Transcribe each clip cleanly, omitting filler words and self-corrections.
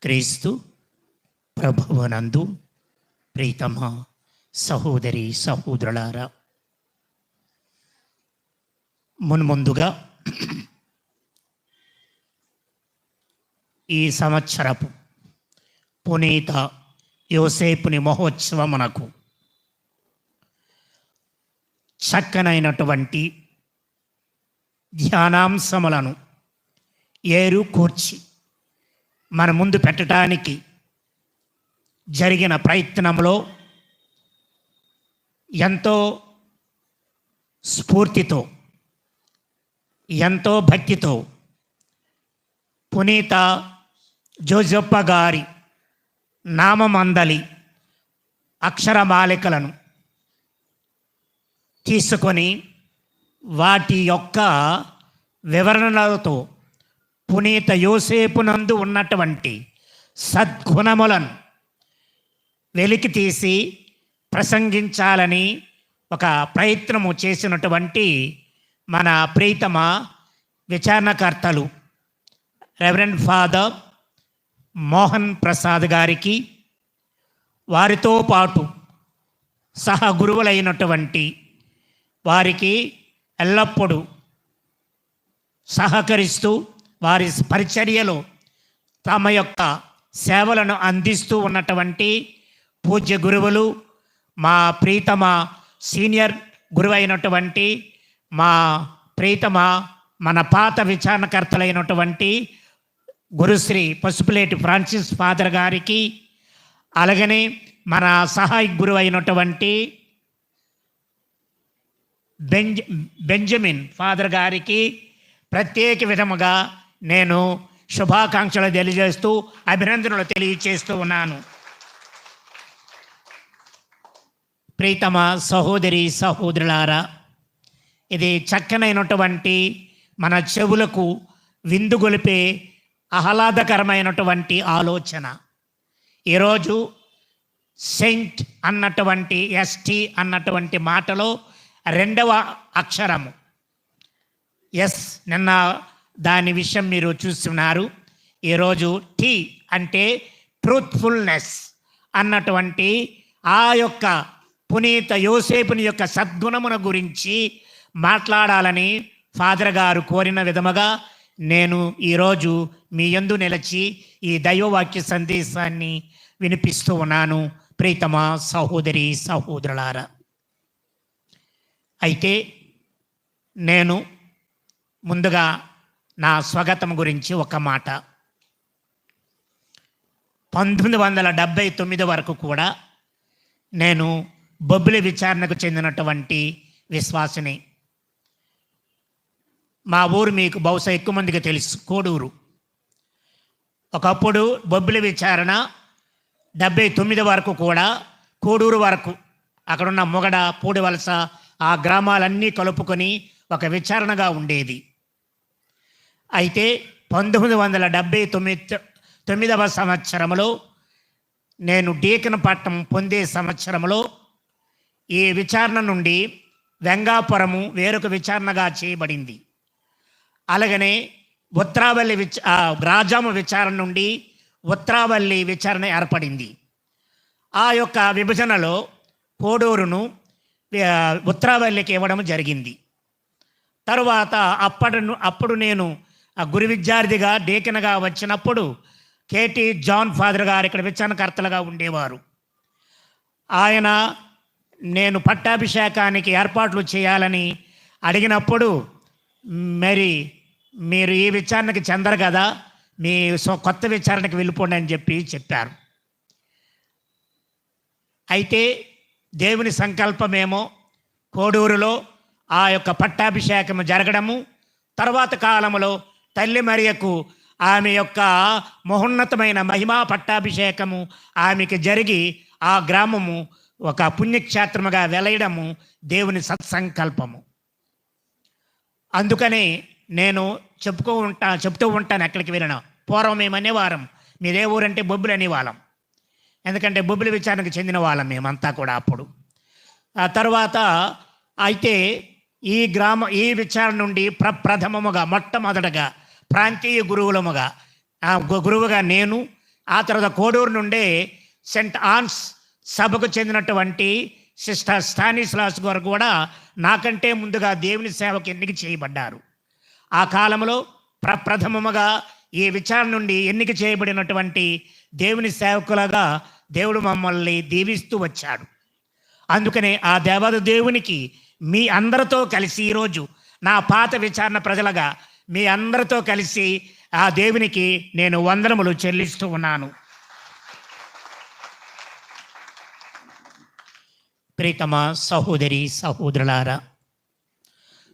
క్రీస్తు ప్రభువునందు ప్రీతమ సహోదరి సహోదరులారా, మున్ముందుగా ఈ సంవత్సరపు పునీత యోసేపుని మహోత్సవమునకు చక్కనైనటువంటి ధ్యానాంశములను ఏరుకూర్చి మన ముందు పెట్టడానికి జరిగిన ప్రయత్నంలో ఎంతో స్ఫూర్తితో, ఎంతో భక్తితో పునీత జోజప్ప గారి నామమందలి అక్షరమాలికలను తీసుకొని వాటి యొక్క వివరణలతో పునీత యోసేపునందు ఉన్నటువంటి సద్గుణములను వెలికి తీసి ప్రసంగించాలని ఒక ప్రయత్నము చేసినటువంటి మన ప్రీతమ విచారణకర్తలు రెవరెండ్ ఫాదర్ మోహన్ ప్రసాద్ గారికి, వారితో పాటు సహ గురువులైనటువంటి వారికి ఎల్లప్పుడూ సహకరిస్తూ వారి పరిచర్యలో తమ యొక్క సేవలను అందిస్తూ ఉన్నటువంటి పూజ్య గురువులు, మా ప్రీతమ సీనియర్ గురువు అయినటువంటి మా ప్రీతమ మన పాత విచారణకర్తలైనటువంటి గురుశ్రీ పసుపులేటి ఫ్రాన్సిస్ ఫాదర్ గారికి, అలాగనే మన సహాయ గురువు అయినటువంటి బెంజమిన్ ఫాదర్ గారికి ప్రత్యేక విధముగా నేను శుభాకాంక్షలు తెలియజేస్తూ అభినందనలు తెలియజేస్తూ ఉన్నాను. ప్రీతమ సహోదరి సహోదరులారా, ఇది చక్కనైనటువంటి మన చెవులకు విందుగొలిపే ఆహ్లాదకరమైనటువంటి ఆలోచన. ఈరోజు సెయింట్ అన్నటువంటి ఎస్టీ అన్నటువంటి మాటలో రెండవ అక్షరము ఎస్. నిన్న దాని విషయం మీరు చూస్తున్నారు. ఈరోజు టీ అంటే ట్రూత్ఫుల్నెస్ అన్నటువంటి ఆ యొక్క పునీత యోసేపుని యొక్క సద్గుణమున గురించి మాట్లాడాలని ఫాదర్ గారు కోరిన విధముగా నేను ఈరోజు మీ యందు నిలిచి ఈ దైవవాక్య సందేశాన్ని వినిపిస్తూ ఉన్నాను. ప్రీతమ సహోదరి సహోదరులారా, అయితే నేను ముందుగా నా స్వాగతం గురించి ఒక మాట. 1979 వరకు కూడా నేను బొబ్బిలి విచారణకు చెందినటువంటి విశ్వాసిని. మా ఊరు మీకు బహుశా ఎక్కువ మందికి తెలుసు, కోడూరు. ఒకప్పుడు బొబ్బిలి విచారణ 79 వరకు కూడా కోడూరు వరకు అక్కడున్న మొగడ, పూడివలస ఆ గ్రామాలన్నీ కలుపుకొని ఒక విచారణగా ఉండేది. అయితే 1979వ సంవత్సరంలో నేను డీకన్ పట్టం పొందే సంవత్సరంలో ఈ విచారణ నుండి వెంగాపురము వేరొక విచారణగా చేయబడింది. అలాగనే ఉత్తరావల్లి రాజామ విచారణ నుండి ఉత్తరావల్లి విచారణ ఏర్పడింది. ఆ యొక్క విభజనలో కోడూరును ఉత్తరావల్లికి ఇవ్వడం జరిగింది. తరువాత అప్పుడు నేను గురు విద్యార్థిగా డేకనగా వచ్చినప్పుడు కేటీ జాన్ ఫాదర్ గారు ఇక్కడ విచారణకర్తలుగా ఉండేవారు. ఆయన నేను పట్టాభిషేకానికి ఏర్పాట్లు చేయాలని అడిగినప్పుడు, మరి మీరు ఈ విచారణకి చెందరు కదా, మీ కొత్త విచారణకి వెళ్ళిపోండి అని చెప్పారు. అయితే దేవుని సంకల్పమేమో కోడూరులో ఆ యొక్క పట్టాభిషేకము జరగడము, తర్వాత కాలంలో తల్లి మరియకు ఆమె యొక్క మహోన్నతమైన మహిమా పట్టాభిషేకము ఆమెకి జరిగి ఆ గ్రామము ఒక పుణ్యక్షేత్రముగా వెలయడము దేవుని సత్సంకల్పము. అందుకనే నేను చెప్తూ ఉంటాను ఎక్కడికి వెళ్ళినా. పూర్వం మేమనేవారం, మీదే ఊరంటే బొబ్బులు అనేవాళ్ళం. ఎందుకంటే బొబ్బిలి విచారణకు చెందిన వాళ్ళం మేమంతా కూడా అప్పుడు. ఆ తర్వాత అయితే ఈ విచారణ నుండి ప్రథమముగా మొట్టమొదటగా ప్రాంతీయ గురువుగా నేను, ఆ తర్వాత కోడూరు నుండే సెంట్ ఆన్స్ సభకు చెందినటువంటి సిస్టర్ స్టానిస్లాస్ గారు కూడా నాకంటే ముందుగా దేవుని సేవకు ఎన్నిక చేయబడ్డారు. ఆ కాలంలో ప్రప్రథమముగా ఈ విచారణ నుండి ఎన్నిక చేయబడినటువంటి దేవుని సేవకులుగా దేవుడు మమ్మల్ని దీవిస్తూ వచ్చాడు. అందుకనే ఆ దేవాది దేవునికి మీ అందరితో కలిసి ఈరోజు నా పాత విచారణ ప్రజలుగా మీ అందరితో కలిసి ఆ దేవునికి నేను వందనములు చెల్లిస్తూ ఉన్నాను. ప్రీతమ సహోదరి సహోదరులారా,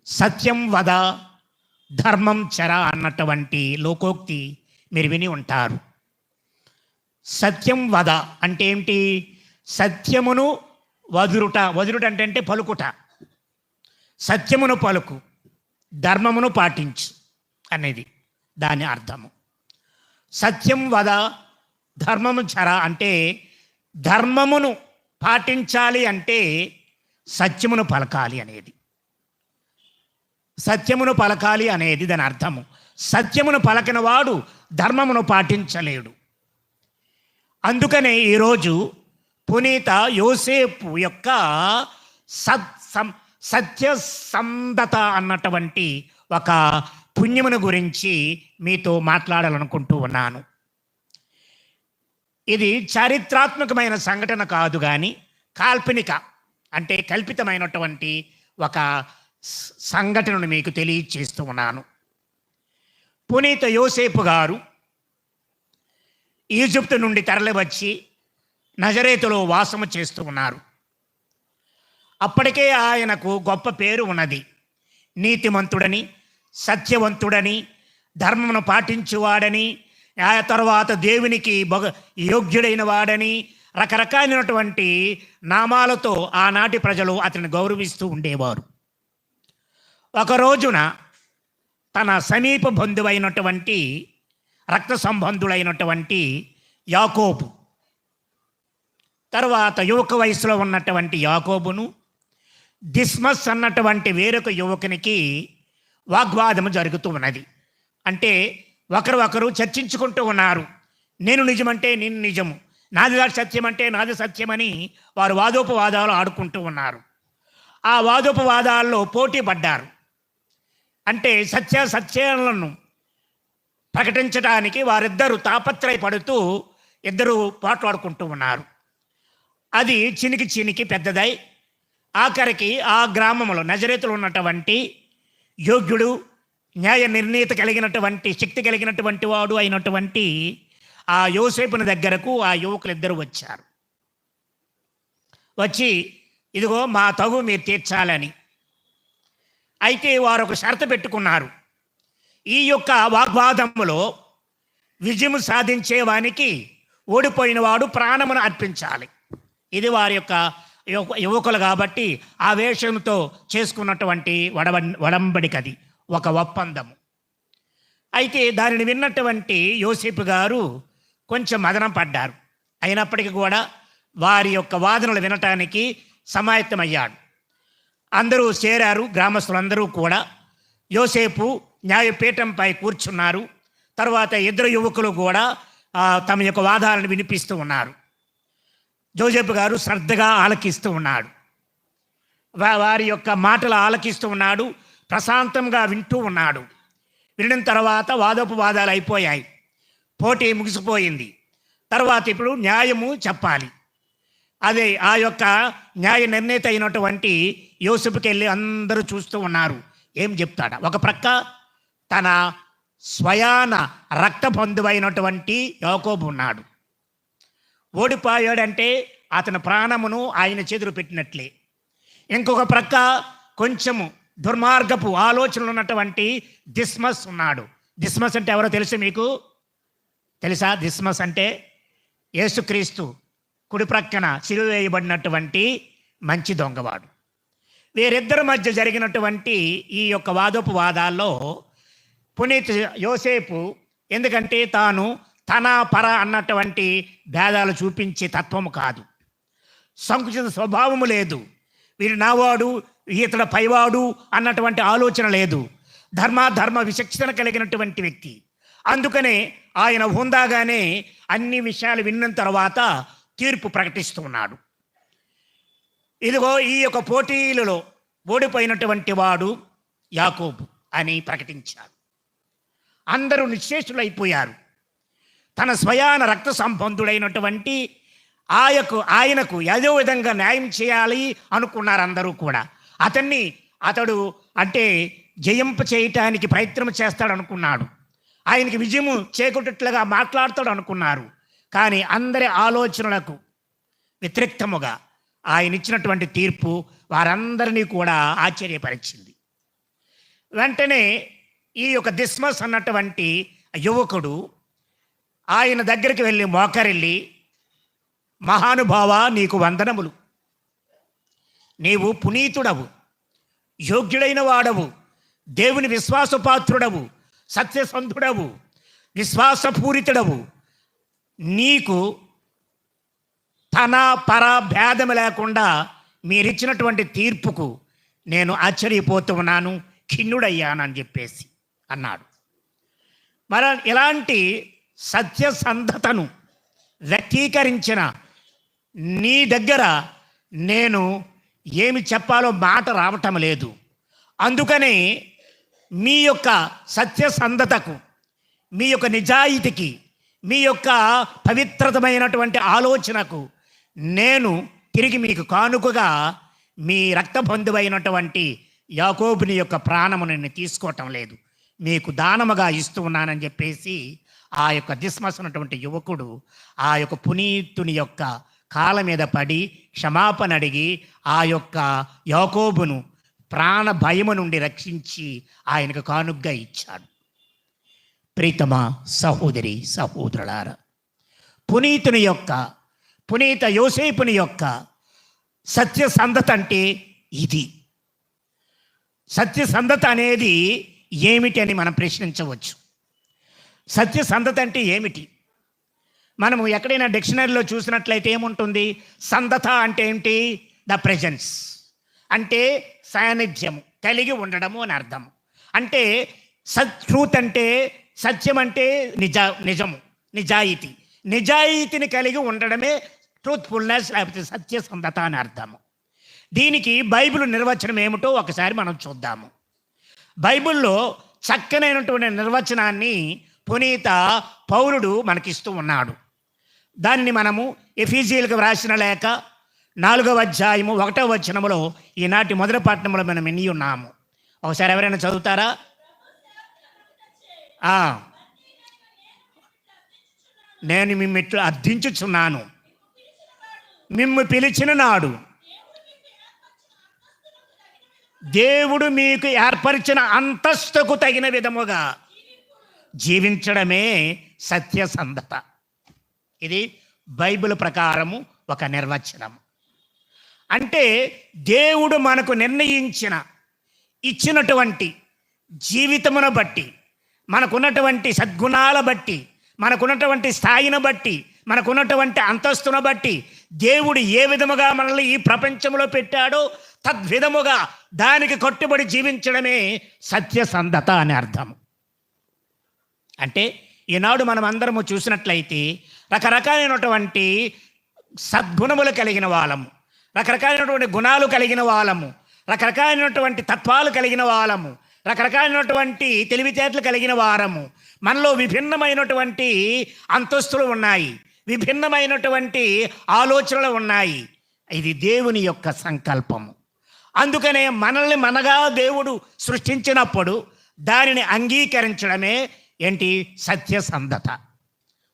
సత్యం వద ధర్మం చెర అన్నటువంటి లోకోక్తి మీరు విని ఉంటారు. సత్యం వద అంటే ఏమిటి? సత్యమును వదురుట. వదురుట అంటే పలుకుట. సత్యమును పలుకు, ధర్మమును పాటించు అనేది దాని అర్థము. సత్యం వద ధర్మము చెర అంటే ధర్మమును పాటించాలి అంటే సత్యమును పలకాలి అనేది. సత్యమును పలకాలి అనేది దాని అర్థము. సత్యమును పలకిన వాడు ధర్మమును పాటించలేడు. అందుకనే ఈరోజు పునీత యోసేపు యొక్క సత్యసంధత అన్నటువంటి ఒక పుణ్యమును గురించి మీతో మాట్లాడాలనుకుంటూ ఉన్నాను. ఇది చారిత్రాత్మకమైన సంఘటన కాదు, కానీ కాల్పనిక అంటే కల్పితమైనటువంటి ఒక సంఘటనను మీకు తెలియచేస్తూ ఉన్నాను. పునీత యోసేపు గారు ఈజిప్టు నుండి తరలివచ్చి నజరేతులో వాసము చేస్తూ ఉన్నారు. అప్పటికే ఆయనకు గొప్ప పేరు ఉన్నది. నీతిమంతుడని, సత్యవంతుడని, ధర్మమును పాటించువాడని, ఆ తర్వాత దేవునికి యోగ్యుడైన వాడని రకరకాలైనటువంటి నామాలతో ఆనాటి ప్రజలు అతన్ని గౌరవిస్తూ ఉండేవారు. ఒక రోజున తన సమీప బంధువైనటువంటి రక్త సంబంధులైనటువంటి యాకోబు, తర్వాత యువక వయసులో ఉన్నటువంటి యాకోబును దిస్మస్ అన్నటువంటి వేరొక యువకునికి వాగ్వాదము జరుగుతూ ఉన్నది. అంటే ఒకరు చర్చించుకుంటూ ఉన్నారు. నేను నిజమంటే నేను నిజము, నాది సత్యం అంటే నాది సత్యమని వారు వాదోపవాదాలు ఆడుకుంటూ ఉన్నారు. ఆ వాదోపవాదాల్లో పోటీ పడ్డారు. అంటే సత్యాలను ప్రకటించడానికి వారిద్దరూ తాపత్రయపడుతూ ఇద్దరు పోట్లాడుకుంటూ ఉన్నారు. అది చినికి పెద్దదై ఆఖరికి ఆ గ్రామంలో నజరేతులో ఉన్నటువంటి యోగ్యుడు, న్యాయ నిర్ణీత కలిగినటువంటి శక్తి కలిగినటువంటి వాడు అయినటువంటి ఆ యోసేపుని దగ్గరకు ఆ యువకులిద్దరూ వచ్చారు. వచ్చి ఇదిగో మా తగు మీరు తీర్చాలని. అయితే వారు ఒక షరతు పెట్టుకున్నారు. ఈ యొక్క వాగ్వాదములో విజయం సాధించేవానికి ఓడిపోయిన వాడు ప్రాణమును అర్పించాలి. ఇది వారి యొక్క యువకులు కాబట్టి ఆ వేషంతో చేసుకున్నటువంటి వడంబడికది, ఒక ఒప్పందము. అయితే దానిని విన్నటువంటి యోసేపు గారు కొంచెం మదనం పడ్డారు. అయినప్పటికీ కూడా వారి యొక్క వాదనలు వినటానికి సమాయత్తమయ్యాడు. అందరూ చేరారు. గ్రామస్తులందరూ కూడా యోసేపు న్యాయపీఠంపై కూర్చున్నారు. తర్వాత ఇద్దరు యువకులు కూడా తమ యొక్క వాదాలను వినిపిస్తూ ఉన్నారు. జోసేపు గారు శ్రద్ధగా ఆలకిస్తూ ఉన్నాడు. వారి యొక్క మాటలు ఆలకిస్తూ ఉన్నాడు. ప్రశాంతంగా వింటూ ఉన్నాడు. వినడం తర్వాత వాదోపవాదాలు అయిపోయాయి. పోటీ ముగిసిపోయింది. తర్వాత ఇప్పుడు న్యాయము చెప్పాలి. అదే ఆ యొక్క న్యాయ నిర్ణేత అయినటువంటి యోసేపుకి వెళ్ళి అందరూ చూస్తూ ఉన్నారు. ఏం చెప్తాడా? ఒక ప్రక్క తన స్వయాన రక్త బంధువైనటువంటి యాకోబు ఉన్నాడు. ఓడిపోయాడంటే అతని ప్రాణమును ఆయన చేతులు పెట్టినట్లే. ఇంకొక ప్రక్క కొంచెము దుర్మార్గపు ఆలోచనలు ఉన్నటువంటి దిస్మస్ ఉన్నాడు. దిస్మస్ అంటే ఎవరో తెలుసు మీకు? తెలుసా? దిస్మస్ అంటే యేసుక్రీస్తు కుడి ప్రక్కన సిలువ వేయబడినటువంటి మంచి దొంగవాడు. వీరిద్దరి మధ్య జరిగినటువంటి ఈ యొక్క వాదోపవాదాల్లో పునీత్ యోసేపు, ఎందుకంటే తాను తన పర అన్నటువంటి భేదాలు చూపించే తత్వము కాదు, సంకుచిత స్వభావము లేదు, వీరు నావాడు ఇతడు పైవాడు అన్నటువంటి ఆలోచన లేదు, ధర్మ విచక్షణ కలిగినటువంటి వ్యక్తి. అందుకనే ఆయన హుందాగానే అన్ని విషయాలు విన్న తర్వాత తీర్పు ప్రకటిస్తున్నాడు. ఇదిగో ఈ యొక్క పోటీలలో ఓడిపోయినటువంటి వాడు యాకోబు అని ప్రకటించాడు. అందరూ నిశ్శేషులైపోయారు. తన స్వయాన రక్త సంబంధుడైనటువంటి ఆయనకు ఏదో విధంగా న్యాయం చేయాలి అనుకున్నారు అందరూ కూడా. అతడు అంటే జయింప చేయటానికి ప్రయత్నం చేస్తాడు అనుకున్నాడు. ఆయనకి విజయము చేకూటట్లుగా మాట్లాడతాడు అనుకున్నారు. కానీ అందరి ఆలోచనలకు వ్యతిరేక్తముగా ఆయన ఇచ్చినటువంటి తీర్పు వారందరినీ కూడా ఆశ్చర్యపరిచింది. వెంటనే ఈ యొక్క దిస్మస్ అన్నటువంటి యువకుడు ఆయన దగ్గరికి వెళ్ళి మోకరిల్లి, మహానుభావ, నీకు వందనములు, నీవు పునీతుడవు, యోగ్యుడైన వాడవు, దేవుని విశ్వాసపాత్రుడవు, సత్యసంధుడవు, విశ్వాసపూరితుడవు, నీకు తన పర భేదం లేకుండా మీరిచ్చినటువంటి తీర్పుకు నేను ఆశ్చర్యపోతూ ఉన్నాను, ఖిన్నుడయ్యానని చెప్పేసి అన్నాడు. మరి ఇలాంటి సత్యసంధతను వ్యక్తీకరించిన నీ దగ్గర నేను ఏమి చెప్పాలో మాట రావటం లేదు. అందుకనే మీ యొక్క సత్యసంధతకు, మీ యొక్క నిజాయితీకి, మీ యొక్క పవిత్రతమైనటువంటి ఆలోచనకు నేను తిరిగి మీకు కానుకగా మీ రక్తబంధువైనటువంటి యాకోబుని యొక్క ప్రాణము నేను తీసుకోవటం లేదు, మీకు దానముగా ఇస్తూ ఉన్నానని చెప్పేసి ఆ యొక్క దిస్మస్ అన్నటువంటి యువకుడు ఆ యొక్క పునీతుని యొక్క కాళ్ళ మీద పడి క్షమాపణ అడిగి ఆ యొక్క యాకోబును ప్రాణ భయము నుండి రక్షించి ఆయనకు కానుగ్గా ఇచ్చాడు. ప్రీతమ సహోదరి సహోదరులారా, పునీత యోసేపుని యొక్క సత్యసంధత అంటే ఇది. సత్యసంధత అనేది ఏమిటి అని మనం ప్రశ్నించవచ్చు. సత్యసంధత అంటే ఏమిటి? మనము ఎక్కడైనా డిక్షనరీలో చూసినట్లయితే ఏముంటుంది? సంధత అంటే ఏంటి? ద ప్రెజెన్స్ అంటే సాన్నిధ్యము, కలిగి ఉండడము అని అర్థం. అంటే ట్రూత్ అంటే సత్యం అంటే నిజము, నిజాయితీని కలిగి ఉండడమే ట్రూత్ఫుల్నెస్ లేకపోతే సత్యసంధత అని అర్థము. దీనికి బైబిల్ నిర్వచనం ఏమిటో ఒకసారి మనం చూద్దాము. బైబిల్లో చక్కనైనటువంటి నిర్వచనాన్ని పునీత పౌలుడు మనకిస్తూ ఉన్నాడు. దానిని మనము ఎఫీసీయులకు వ్రాసిన లేఖ 4వ అధ్యాయము 1వ వచనములో ఈనాటి మొదటి పట్టణంలో మనం విని ఉన్నాము. ఒకసారి ఎవరైనా చదువుతారా? నేను మిమ్మిట్లు అర్థించుచున్నాను, మిమ్ము పిలిచిన నాడు దేవుడు మీకు ఏర్పరిచిన అంతస్తుకు తగిన విధముగా జీవించడమే సత్యసంధత. ఇది బైబిల్ ప్రకారము ఒక నిర్వచనం. అంటే దేవుడు మనకు ఇచ్చినటువంటి జీవితమును బట్టి, మనకున్నటువంటి సద్గుణాల బట్టి, మనకున్నటువంటి స్థాయిని బట్టి, మనకున్నటువంటి అంతస్తును బట్టి దేవుడు ఏ విధముగా మనల్ని ఈ ప్రపంచంలో పెట్టాడో తద్విధముగా దానికి కట్టుబడి జీవించడమే సత్యసంధత అని అర్థం. అంటే ఈనాడు మనం అందరము చూసినట్లయితే రకరకాలైనటువంటి సద్గుణములు కలిగిన వాళ్ళము, రకరకాలైనటువంటి గుణాలు కలిగిన వాళ్ళము, రకరకాలైనటువంటి తత్వాలు కలిగిన వాళ్ళము, రకరకాలైనటువంటి తెలివితేటలు కలిగిన వారము. మనలో విభిన్నమైనటువంటి అంతస్తులు ఉన్నాయి, విభిన్నమైనటువంటి ఆలోచనలు ఉన్నాయి. ఇది దేవుని యొక్క సంకల్పము. అందుకనే మనల్ని మనగా దేవుడు సృష్టించినప్పుడు దానిని అంగీకరించడమే ఏంటి? సత్యసంధత.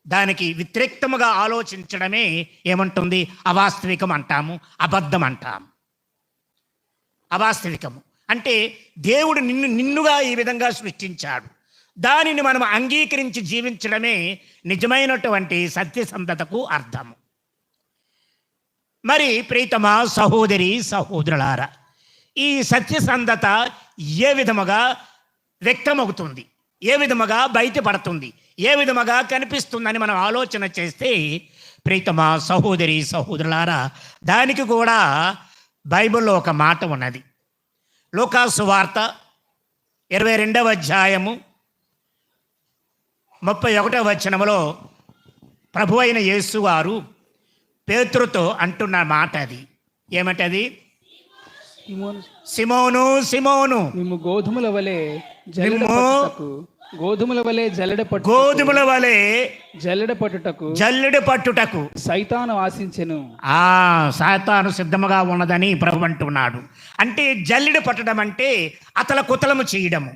దానికి వ్యతిరేక్తముగా ఆలోచించడమే ఏమంటుంది? అవాస్తవికం అంటాము, అబద్ధం అంటాము. అవాస్తవికము అంటే దేవుడు నిన్నుగా ఈ విధంగా సృష్టించాడు, దానిని మనం అంగీకరించి జీవించడమే నిజమైనటువంటి సత్యసంధతకు అర్థము. మరి ప్రీతమ సహోదరి సహోదరులారా, ఈ సత్యసంధత ఏ విధముగా వ్యక్తమవుతుంది, ఏ విధముగా బయటపడుతుంది, ఏ విధముగా కనిపిస్తుందని మనం ఆలోచన చేస్తే ప్రీతమ సహోదరి సహోదరులారా, దానికి కూడా బైబిల్లో ఒక మాట ఉన్నది. లూకా సువార్త 22వ అధ్యాయము 31వ వచనములో ప్రభు అయిన యేసు వారు పేతురుతో అంటున్న మాట అది ఏమంటది? సిమోను సిమోను, మేము గోధుమల వలె జల్లెడ పట్టుటకు సైతాను ఆశించెను. సాతాను సిద్ధముగా ఉన్నదని ప్రభు అంటున్నాడు. అంటే జల్లెడ పట్టడం అంటే అతల కుతలము చేయడము,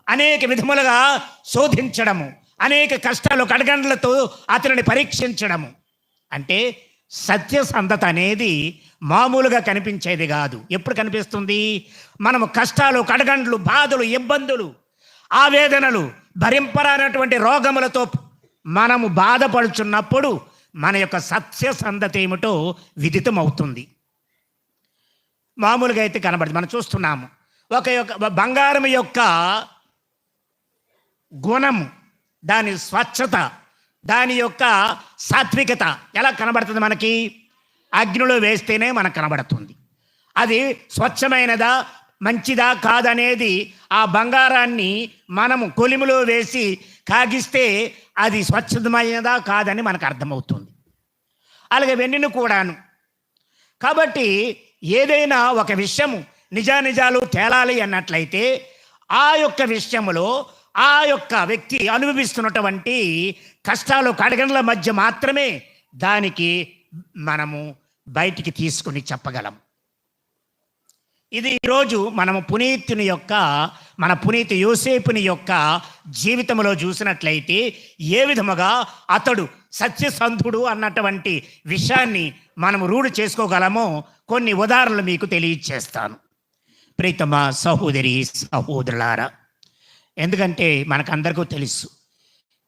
అనేక విధములుగా శోధించడము, అనేక కష్టాలు కడగండ్లతో అతనిని పరీక్షించడము. అంటే సత్యసంధత అనేది మామూలుగా కనిపించేది కాదు. ఎప్పుడు కనిపిస్తుంది? మనము కష్టాలు కడగండ్లు బాధలు ఇబ్బందులు ఆవేదనలు భరింపరానటువంటి రోగములతో మనము బాధపడుచున్నప్పుడు మన యొక్క సత్యసంధత ఏమిటో విదితం అవుతుంది. మామూలుగా అయితే కనబడుతుంది. మనం చూస్తున్నాము బంగారం యొక్క గుణము, దాని స్వచ్ఛత, దాని యొక్క సాత్వికత ఎలా కనబడుతుంది? మనకి అగ్నిలో వేస్తేనే మనకు కనబడుతుంది. అది స్వచ్ఛమైనదా మంచిదా కాదనేది ఆ బంగారాన్ని మనము కొలిమిలో వేసి కాగిస్తే అది స్వచ్ఛమైనదా కాదని మనకు అర్థమవుతుంది. అలాగే వెండిని కూడాను. కాబట్టి ఏదైనా ఒక విషయము నిజానిజాలు తేలాలి అన్నట్లయితే ఆ యొక్క విషయములో ఆ యొక్క వ్యక్తి అనుభవిస్తున్నటువంటి కష్టాలు కడగండ్ల మధ్య మాత్రమే దానికి మనము బయటికి తీసుకుని చెప్పగలం. ఇది ఈరోజు మనము మన పునీత్ యోసేపుని యొక్క జీవితంలో చూసినట్లయితే ఏ విధముగా అతడు సత్యసంధుడు అన్నటువంటి విషయాన్ని మనము రూఢి చేసుకోగలమో కొన్ని ఉదాహరణలు మీకు తెలియచేస్తాను. ప్రీతమ సహోదరి సహోదరులారా, ఎందుకంటే మనకందరికీ తెలుసు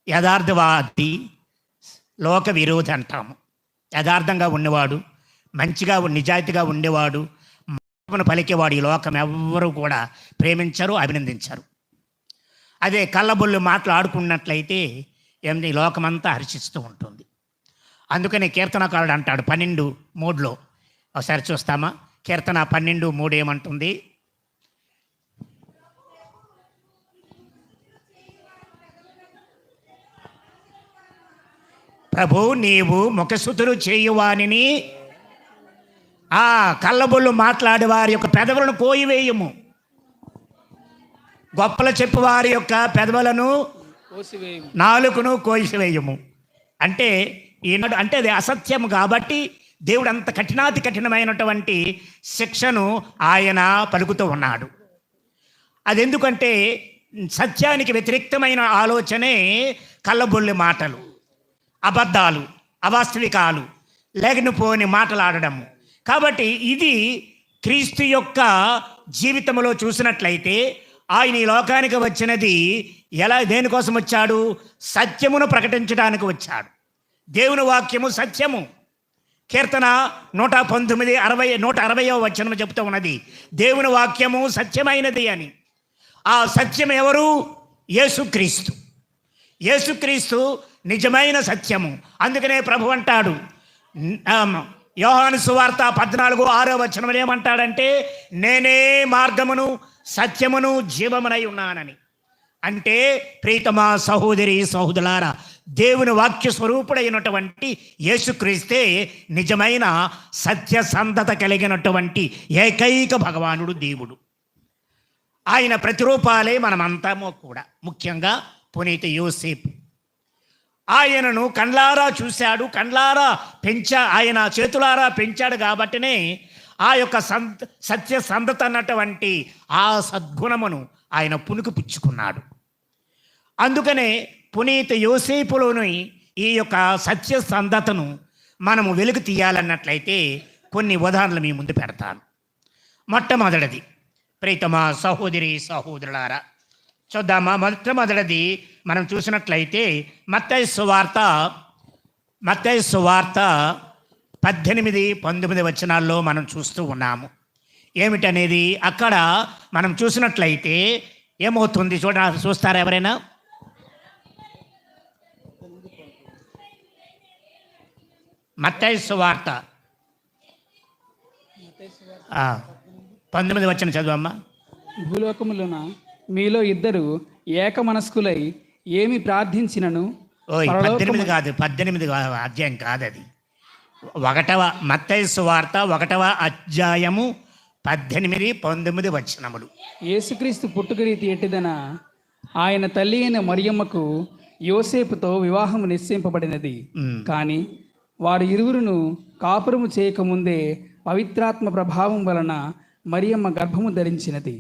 యథార్థవాది లోక విరోధి అంటాము. యథార్థంగా ఉన్నవాడు, మంచిగా నిజాయితీగా ఉండేవాడు, పలికేవాడు ఈ లోకం ఎవ్వరూ కూడా ప్రేమించరు, అభినందించరు. అదే కళ్ళబొల్లు మాటలు ఆడుకున్నట్లయితే ఈ లోకమంతా హర్షిస్తూ ఉంటుంది. అందుకని కీర్తనకారుడు అంటాడు 12:3 ఒకసారి చూస్తామా? కీర్తన 12:3 ఏమంటుంది? ప్రభు నీవు ముఖస్తుతులు చేయువానిని కళ్ళబొల్లు మాట్లాడే వారి యొక్క పెదవులను కోయివేయము, గొప్పలు చెప్పు వారి యొక్క పెదవులను నాలుకను కోసివేయము. అంటే ఈనాడు అంటే అది అసత్యము కాబట్టి దేవుడు అంత కఠినమైనటువంటి శిక్షను ఆయన పలుకుతూ ఉన్నాడు. అది ఎందుకంటే సత్యానికి వ్యతిరేక్తమైన ఆలోచనే కళ్ళబొల్లి మాటలు, అబద్ధాలు, అవాస్తవికాలు, లేకపోని మాటలాడడము. కాబట్టి ఇది క్రీస్తు యొక్క జీవితంలో చూసినట్లయితే ఆయన ఈ లోకానికి వచ్చినది దేనికోసం వచ్చాడు? సత్యమును ప్రకటించడానికి వచ్చాడు. దేవుని వాక్యము సత్యము. కీర్తన 119:160వ వచనం చెప్తూ ఉన్నది దేవుని వాక్యము సత్యమైనది అని. ఆ సత్యం ఎవరు? యేసుక్రీస్తు. యేసుక్రీస్తు నిజమైన సత్యము. అందుకనే ప్రభు అంటాడు యోహాను సువార్త 14:6వ వచనంలో ఏమంటాడంటే నేనే మార్గమును సత్యమును జీవమునై ఉన్నానని. అంటే ప్రీతమ సహోదరి సహోదరులారా, దేవుని వాక్య స్వరూపుడైనటువంటి యేసుక్రీస్తే నిజమైన సత్యసంధత కలిగినటువంటి ఏకైక భగవానుడు దేవుడు. ఆయన ప్రతిరూపాలే మనమంతామో కూడా. ముఖ్యంగా పునీత యోసేపు ఆయనను కండ్లారా చూశాడు, కండ్లారా ఆయన చేతులారా పెంచాడు. కాబట్టినే ఆ యొక్క సత్యసంధత అన్నటువంటి ఆ సద్గుణమును ఆయన పుణుకు పుచ్చుకున్నాడు. అందుకనే పునీత యోసేపులోని ఈ యొక్క సత్యసంధతను మనము వెలుగు తీయాలన్నట్లయితే కొన్ని ఉదాహరణలు మీ ముందు పెడతాను. మొట్టమొదటిది ప్రీతమ సహోదరి సహోదరులారా చూద్దామా? మొట్టమొదటిది మనం చూసినట్లయితే మత్తయి సువార్త 18-19 వచనాల్లో మనం చూస్తూ ఉన్నాము. ఏమిటనేది అక్కడ మనం చూసినట్లయితే ఏమవుతుంది చూస్తారా ఎవరైనా? మత్తయి సువార్త 19 వచనం చదువమ్మా. భూలోకములోన మీలో ఇద్దరు ఏక మనస్కులై ఏమి ప్రార్థించినను ఓయ్ పరలోకము 18 కాదు, 18 అధ్యాయం కాదు అది. 1వ మత్తయి సువార్త 1వ అధ్యాయము 18, 19 వచనములు. యేసుక్రీస్తు పుట్టుక రీతి ఎట్టిదన ఆయన తల్లి అయిన మరియమ్మకు యోసేపుతో వివాహము నిశ్చయింపబడినది. కానీ వారు ఇరువురును కాపురము చేయకముందే పవిత్రాత్మ ప్రభావం వలన మరియమ్మ గర్భము ధరించినది.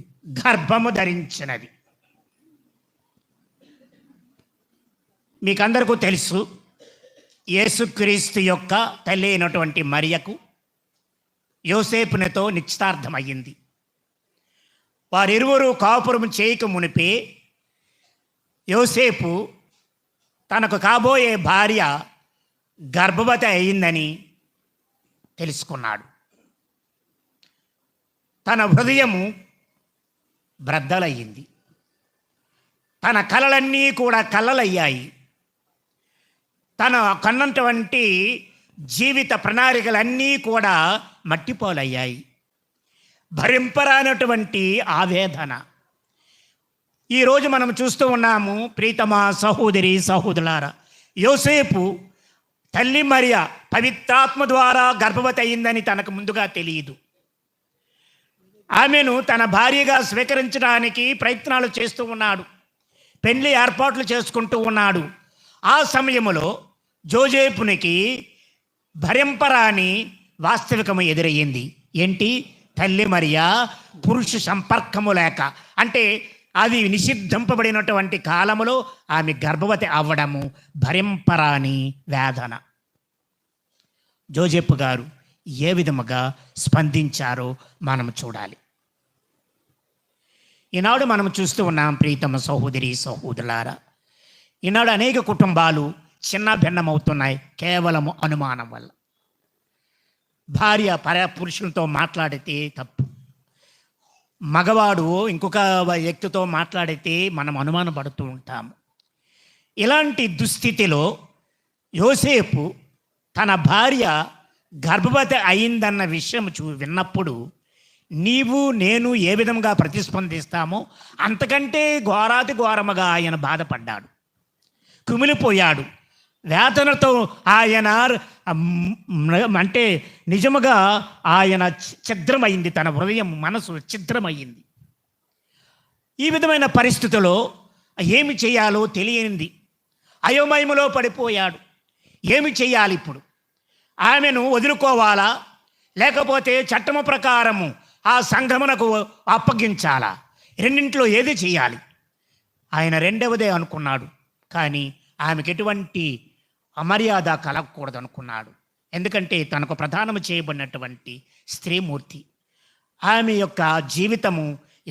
మీకందరికీ తెలుసు, యేసుక్రీస్తు యొక్క తల్లి అయినటువంటి మరియకు యోసేపునితో నిశ్చితార్థమయ్యింది. వారిరువురు కాపురం చేయక మునిపే యోసేపు తనకు కాబోయే భార్య గర్భవతి అయిందని తెలుసుకున్నాడు. తన హృదయము బ్రద్దలయ్యింది. తన కలలన్నీ కూడా కలలయ్యాయి. తన కన్నటువంటి జీవిత ప్రణాళికలన్నీ కూడా మట్టిపోలయ్యాయి. భరింపరానటువంటి ఆవేదన. ఈరోజు మనం చూస్తూ ఉన్నాము, ప్రీతమా సహోదరి సహోదరులారా, యోసేపు తల్లి మరియ పవిత్రాత్మ ద్వారా గర్భవతి అయిందని తనకు ముందుగా తెలియదు. ఆమెను తన భార్యగా స్వీకరించడానికి ప్రయత్నాలు చేస్తూ ఉన్నాడు. పెళ్లి ఏర్పాట్లు చేసుకుంటూ ఉన్నాడు. ఆ సమయంలో జోజేపునికి భరింపరాని వాస్తవికము ఎదురయ్యింది. ఏంటి? తల్లి మరియ పురుష సంపర్కము లేక, అంటే అది నిషిద్ధింపబడినటువంటి కాలములో ఆమె గర్భవతి అవ్వడము భరింపరాని వేదన. జోజేపు గారు ఏ విధముగా స్పందించారో మనం చూడాలి. ఈనాడు మనం చూస్తూ ఉన్నాం, ప్రీతమ సహోదరి సహోదరులారా, ఈనాడు అనేక కుటుంబాలు చిన్న భిన్నమవుతున్నాయి కేవలము అనుమానం వల్ల. భార్య పురుషులతో మాట్లాడితే తప్పు, మగవాడు ఇంకొక వ్యక్తితో మాట్లాడితే మనం అనుమానం పడుతూ ఉంటాము. ఇలాంటి దుస్థితిలో యోసేపు తన భార్య గర్భవతి అయిందన్న విషయం విన్నప్పుడు నీవు నేను ఏ విధంగా ప్రతిస్పందిస్తామో అంతకంటే ఘోరాతి ఘోరముగా ఆయన బాధపడ్డాడు, కుమిలిపోయాడు. వేదనతో ఆయన అంటే నిజముగా ఆయన ఛిద్రమైంది, తన హృదయం మనసు ఛిద్రమైంది. ఈ విధమైన పరిస్థితిలో ఏమి చేయాలో తెలియనిది, అయోమయములో పడిపోయాడు. ఏమి చేయాలి ఇప్పుడు? ఆమెను వదులుకోవాలా, లేకపోతే చట్టము ప్రకారము ఆ సంఘమునకు అప్పగించాలా? రెండింటిలో ఏది చేయాలి? ఆయన రెండవదే అనుకున్నాడు. కానీ ఆమెకు ఎటువంటి అమర్యాద కలగకూడదు అనుకున్నాడు. ఎందుకంటే తనకు ప్రదానము చేయబడినటువంటి స్త్రీమూర్తి. ఆమె యొక్క జీవితము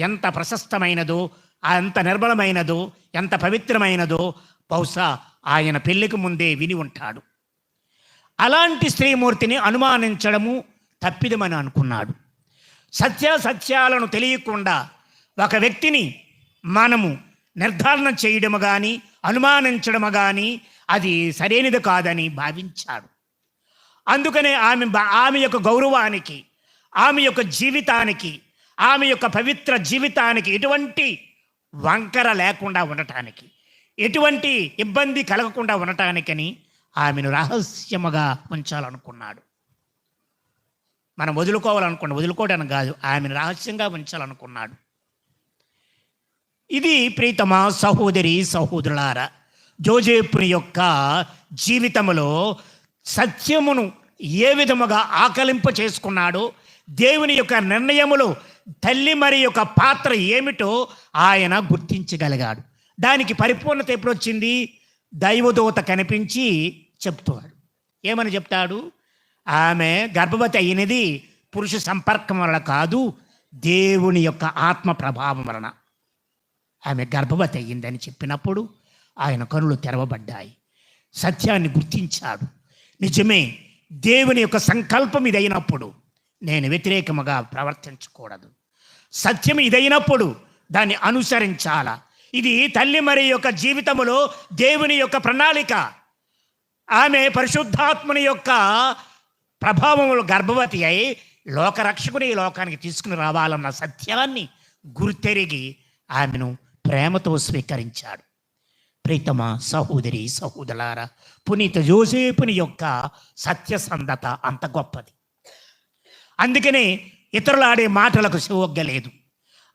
ఎంత ప్రశస్తమైనదో, ఎంత నిర్మలమైనదో, ఎంత పవిత్రమైనదో బహుశా ఆయన పెళ్లికి ముందే విని ఉంటాడు. అలాంటి స్త్రీమూర్తిని అనుమానించడము తప్పిదమని అనుకున్నాడు. సత్యాలను తెలియకుండా ఒక వ్యక్తిని మనము నిర్ధారణ చేయడము కానీ అనుమానించడము కానీ అది సరైనది కాదని భావించాడు. అందుకనే ఆమె యొక్క గౌరవానికి, ఆమె యొక్క జీవితానికి, ఆమె యొక్క పవిత్ర జీవితానికి ఎటువంటి వంకర లేకుండా ఉండటానికి, ఎటువంటి ఇబ్బంది కలగకుండా ఉండటానికని ఆమెను రహస్యముగా ఉంచాలనుకున్నాడు. మనం వదులుకోవడానికి కాదు, ఆమెను రహస్యంగా ఉంచాలనుకున్నాడు. ఇది ప్రీతమా సహోదరి సహోదరులారా, జోజేపుని యొక్క జీవితంలో సత్యమును ఏ విధముగా ఆకలింప చేసుకున్నాడో, దేవుని యొక్క నిర్ణయములో తల్లి మరి యొక్క పాత్ర ఏమిటో ఆయన గుర్తించగలిగాడు. దానికి పరిపూర్ణత ఎప్పుడు వచ్చింది? దైవదూత కనిపించి చెప్తాడు. ఏమని చెప్తాడు? ఆమె గర్భవతి అయినది పురుష సంపర్కం వలన కాదు, దేవుని యొక్క ఆత్మ ప్రభావం వలన ఆమె గర్భవతి అయ్యిందని చెప్పినప్పుడు ఆయన కనులు తెరవబడ్డాయి. సత్యాన్ని గుర్తించాడు. నిజమే, దేవుని యొక్క సంకల్పం ఇదైనప్పుడు నేను వ్యతిరేకముగా ప్రవర్తించకూడదు. సత్యం ఇదైనప్పుడు దాన్ని అనుసరించాలా. ఇది తల్లి మరి యొక్క జీవితంలో దేవుని యొక్క ప్రణాళిక. ఆమె పరిశుద్ధాత్మని యొక్క ప్రభావంలో గర్భవతి అయి లోకరక్షకుని ఈ లోకానికి తీసుకుని రావాలన్న సత్యాన్ని గుర్తెరిగి ఆమెను ప్రేమతో స్వీకరించాడు. ప్రీతమ సహోదరి సహోదరులారా, పునీత యోసేపుని యొక్క సత్యసంధత అంత గొప్పది. అందుకనే ఇతరులు ఆడే మాటలకు శివొగ్గలేదు.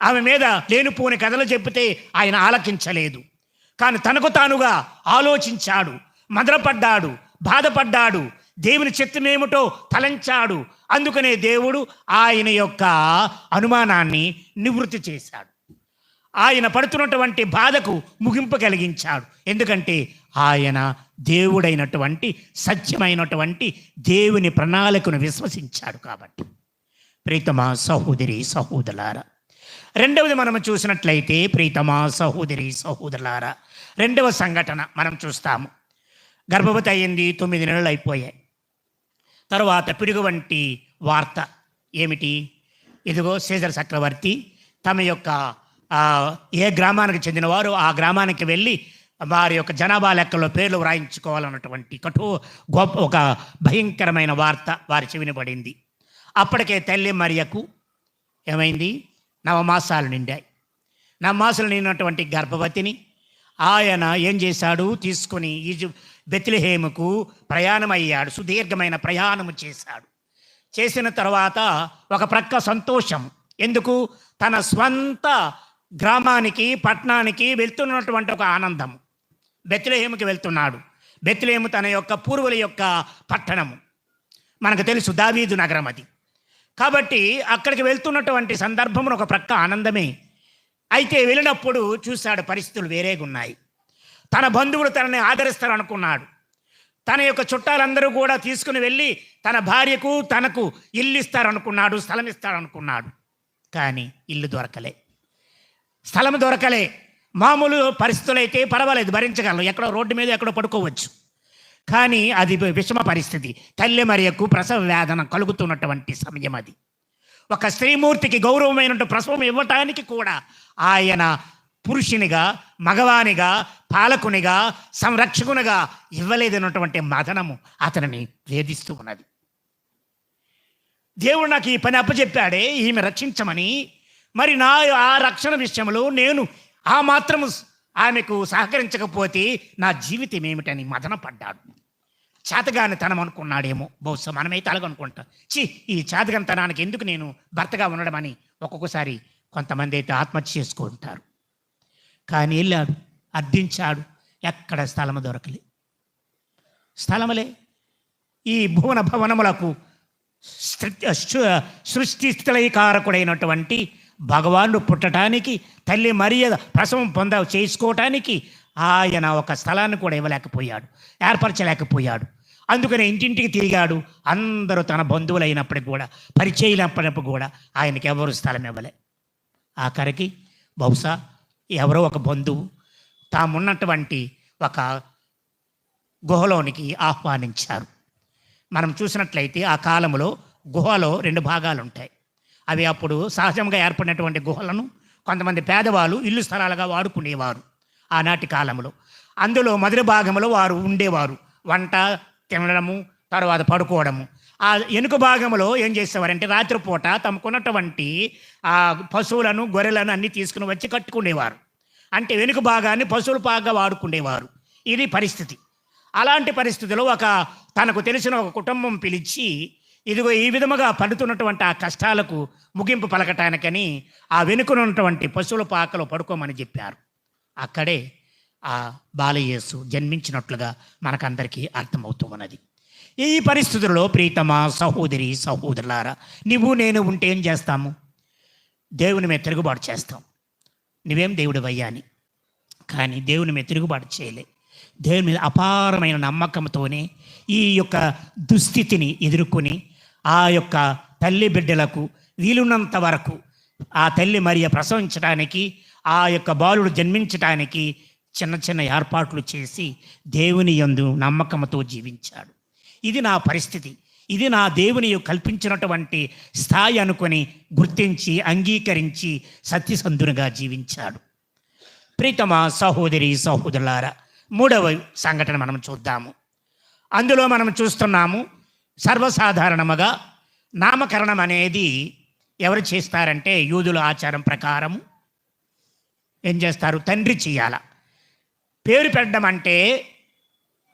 ఆమె మీద లేనిపోని కథలు చెబితే ఆయన ఆలకించలేదు. కానీ తనకు తానుగా ఆలోచించాడు, మదనపడ్డాడు, బాధపడ్డాడు, దేవుని చిత్తమేమిటో తలంచాడు. అందుకనే దేవుడు ఆయన యొక్క అనుమానాన్ని నివృత్తి చేశాడు. ఆయన పడుతున్నటువంటి బాధకు ముగింపు కలిగించాడు. ఎందుకంటే ఆయన దేవుడైనటువంటి సత్యమైనటువంటి దేవుని ప్రణాళికను విశ్వసించాడు కాబట్టి. ప్రీతమా సహోదరి సహోదరులారా, రెండవది మనం చూసినట్లయితే ప్రీతమా సహోదరి సహోదరులారా, రెండవ సంఘటన మనం చూస్తాము. గర్భవతి అయ్యింది, 9 నెలలు అయిపోయాయి. తర్వాత పిడుగు వంటి వార్త ఏమిటి? ఇదిగో సీజర్ చక్రవర్తి తమ యొక్క ఏ గ్రామానికి చెందినవారు ఆ గ్రామానికి వెళ్ళి వారి యొక్క జనాభా లెక్కల్లో పేర్లు వ్రాయించుకోవాలన్నటువంటి గొప్ప ఒక భయంకరమైన వార్త వారి చెవిన పడింది. అప్పటికే తల్లి మరియకు ఏమైంది? 9 మాసాలు నిండాయి. 9 మాసాలు నిండినటువంటి గర్భవతిని ఆయన ఏం చేశాడు? తీసుకుని బెత్లెహేముకు ప్రయాణం అయ్యాడు. సుదీర్ఘమైన ప్రయాణము చేశాడు. చేసిన తర్వాత ఒక ప్రక్క సంతోషం. ఎందుకు? తన స్వంత గ్రామానికి పట్టణానికి వెళ్తున్నటువంటి ఒక ఆనందము. బెత్లెహేముకి వెళ్తున్నాడు. బెత్లెహేము తన యొక్క పూర్వుల యొక్క పట్టణము, మనకు తెలుసు, దావీదు నగరం అది. కాబట్టి అక్కడికి వెళ్తున్నటువంటి సందర్భమును ఒక ప్రక్క ఆనందమే. అయితే వెళ్ళినప్పుడు చూశాడు పరిస్థితులు వేరేగా ఉన్నాయి. తన బంధువులు తనని ఆదరిస్తారనుకున్నాడు. తన యొక్క చుట్టాలందరూ కూడా తీసుకుని వెళ్ళి తన భార్యకు తనకు ఇల్లు ఇస్తారనుకున్నాడు, స్థలం ఇస్తారనుకున్నాడు. కానీ ఇల్లు దొరకలే, స్థలం దొరకలే. మామూలు పరిస్థితులు అయితే పర్వాలేదు, భరించగలరు, ఎక్కడో రోడ్డు మీద ఎక్కడో పడుకోవచ్చు. కానీ అది విషమ పరిస్థితి. తల్లి మరియకు ప్రసవ వేదన కలుగుతున్నటువంటి సమయం అది. ఒక స్త్రీమూర్తికి గౌరవమైన ప్రసవం ఇవ్వటానికి కూడా ఆయన పురుషునిగా, మగవానిగా, పాలకునిగా, సంరక్షకునిగా ఇవ్వలేదన్నటువంటి మదనము అతనిని వేధిస్తూ ఉన్నది. దేవుడు నాకు ఈ పని అప్పచెప్పాడే ఈమె రక్షించమని, మరి నా ఆ రక్షణ విషయంలో నేను ఆ మాత్రము ఆమెకు సహకరించకపోతే నా జీవితం ఏమిటని మదన పడ్డాడు. చేతగానితనం అనుకున్నాడేమో, బహుశా మనమైతే అలాగనుకుంటాం. ఈ చేతగానితనానికి ఎందుకు నేను భర్తగా ఉండడం అని ఒక్కొక్కసారి కొంతమంది అయితే ఆత్మహత్య చేసుకుంటారు. కానీ వెళ్ళాడు, అర్థించాడు, ఎక్కడ స్థలము దొరకలే. స్థలములే ఈ భువన భవనములకు సృష్టి స్థితిలయకారకుడైనటువంటి భగవానుడు పుట్టడానికి, తల్లి మరియ ప్రసవం చేసుకోవటానికి ఆయన ఒక స్థలాన్ని కూడా ఇవ్వలేకపోయాడు, ఏర్పరచలేకపోయాడు. అందుకని ఇంటింటికి తిరిగాడు. అందరూ తన బంధువులైనప్పటికి కూడా, పరిచయమైనప్పటికీ కూడా ఆయనకి ఎవరు స్థలం ఇవ్వలే. ఆఖరికి బహుశా ఎవరో ఒక బంధువు తామున్నటువంటి ఒక గుహలోనికి ఆహ్వానించారు. మనం చూసినట్లయితే ఆ కాలంలో గుహలో 2 భాగాలు ఉంటాయి. అవి అప్పుడు సహజంగా ఏర్పడినటువంటి గుహలను కొంతమంది పేదవాళ్ళు ఇల్లు స్థలాలుగా వాడుకునేవారు ఆనాటి కాలంలో. అందులో మొదటి భాగంలో వారు ఉండేవారు, వంట తినడము, తర్వాత పడుకోవడము. ఆ వెనుక భాగంలో ఏం చేసేవారంటే రాత్రిపూట తమకున్నటువంటి ఆ పశువులను, గొర్రెలను అన్నీ తీసుకుని వచ్చి కట్టుకునేవారు. అంటే వెనుక భాగాన్ని పశువుల పాగా వాడుకునేవారు. ఇది పరిస్థితి. అలాంటి పరిస్థితిలో తనకు తెలిసిన ఒక కుటుంబం పిలిచి, ఇదిగో ఈ విధముగా పడుతున్నటువంటి ఆ కష్టాలకు ముగింపు పలకటానికని ఆ వెనుకనున్నటువంటి పశువుల పాకలో పడుకోమని చెప్పారు. అక్కడే ఆ బాలయేసు జన్మించినట్లుగా మనకందరికీ అర్థమవుతూ ఉన్నది. ఈ పరిస్థితుల్లో ప్రీతమా సహోదరి సహోదరులారా, నువ్వు నేను ఉంటే ఏం చేస్తాము? దేవుని మీద తిరుగుబాటు చేస్తాం. నువ్వేం దేవుడు వయ్యాని, కానీ దేవుని మీద తిరుగుబాటు చేయలే. దేవుని మీద అపారమైన నమ్మకంతోనే ఈ యొక్క దుస్థితిని ఎదుర్కొని ఆ యొక్క తల్లి బిడ్డలకు వీలున్నంత వరకు ఆ తల్లి మరియ ప్రసవించడానికి, ఆ యొక్క బాలుడు జన్మించడానికి చిన్న చిన్న ఏర్పాట్లు చేసి దేవుని యందు నమ్మకంతో జీవించాడు. ఇది నా పరిస్థితి, ఇది నా దేవుని కల్పించినటువంటి స్థాయి అనుకొని గుర్తించి అంగీకరించి సత్యసంధునిగా జీవించాడు. ప్రీతమా సహోదరి సహోదరులారా, 3వ సంఘటన మనం చూద్దాము. అందులో మనం చూస్తున్నాము, సర్వసాధారణముగా నామకరణం అనేది ఎవరు చేస్తారంటే యూదుల ఆచారం ప్రకారము ఏం చేస్తారు? తండ్రి చేయాల. పేరు పెట్టడం అంటే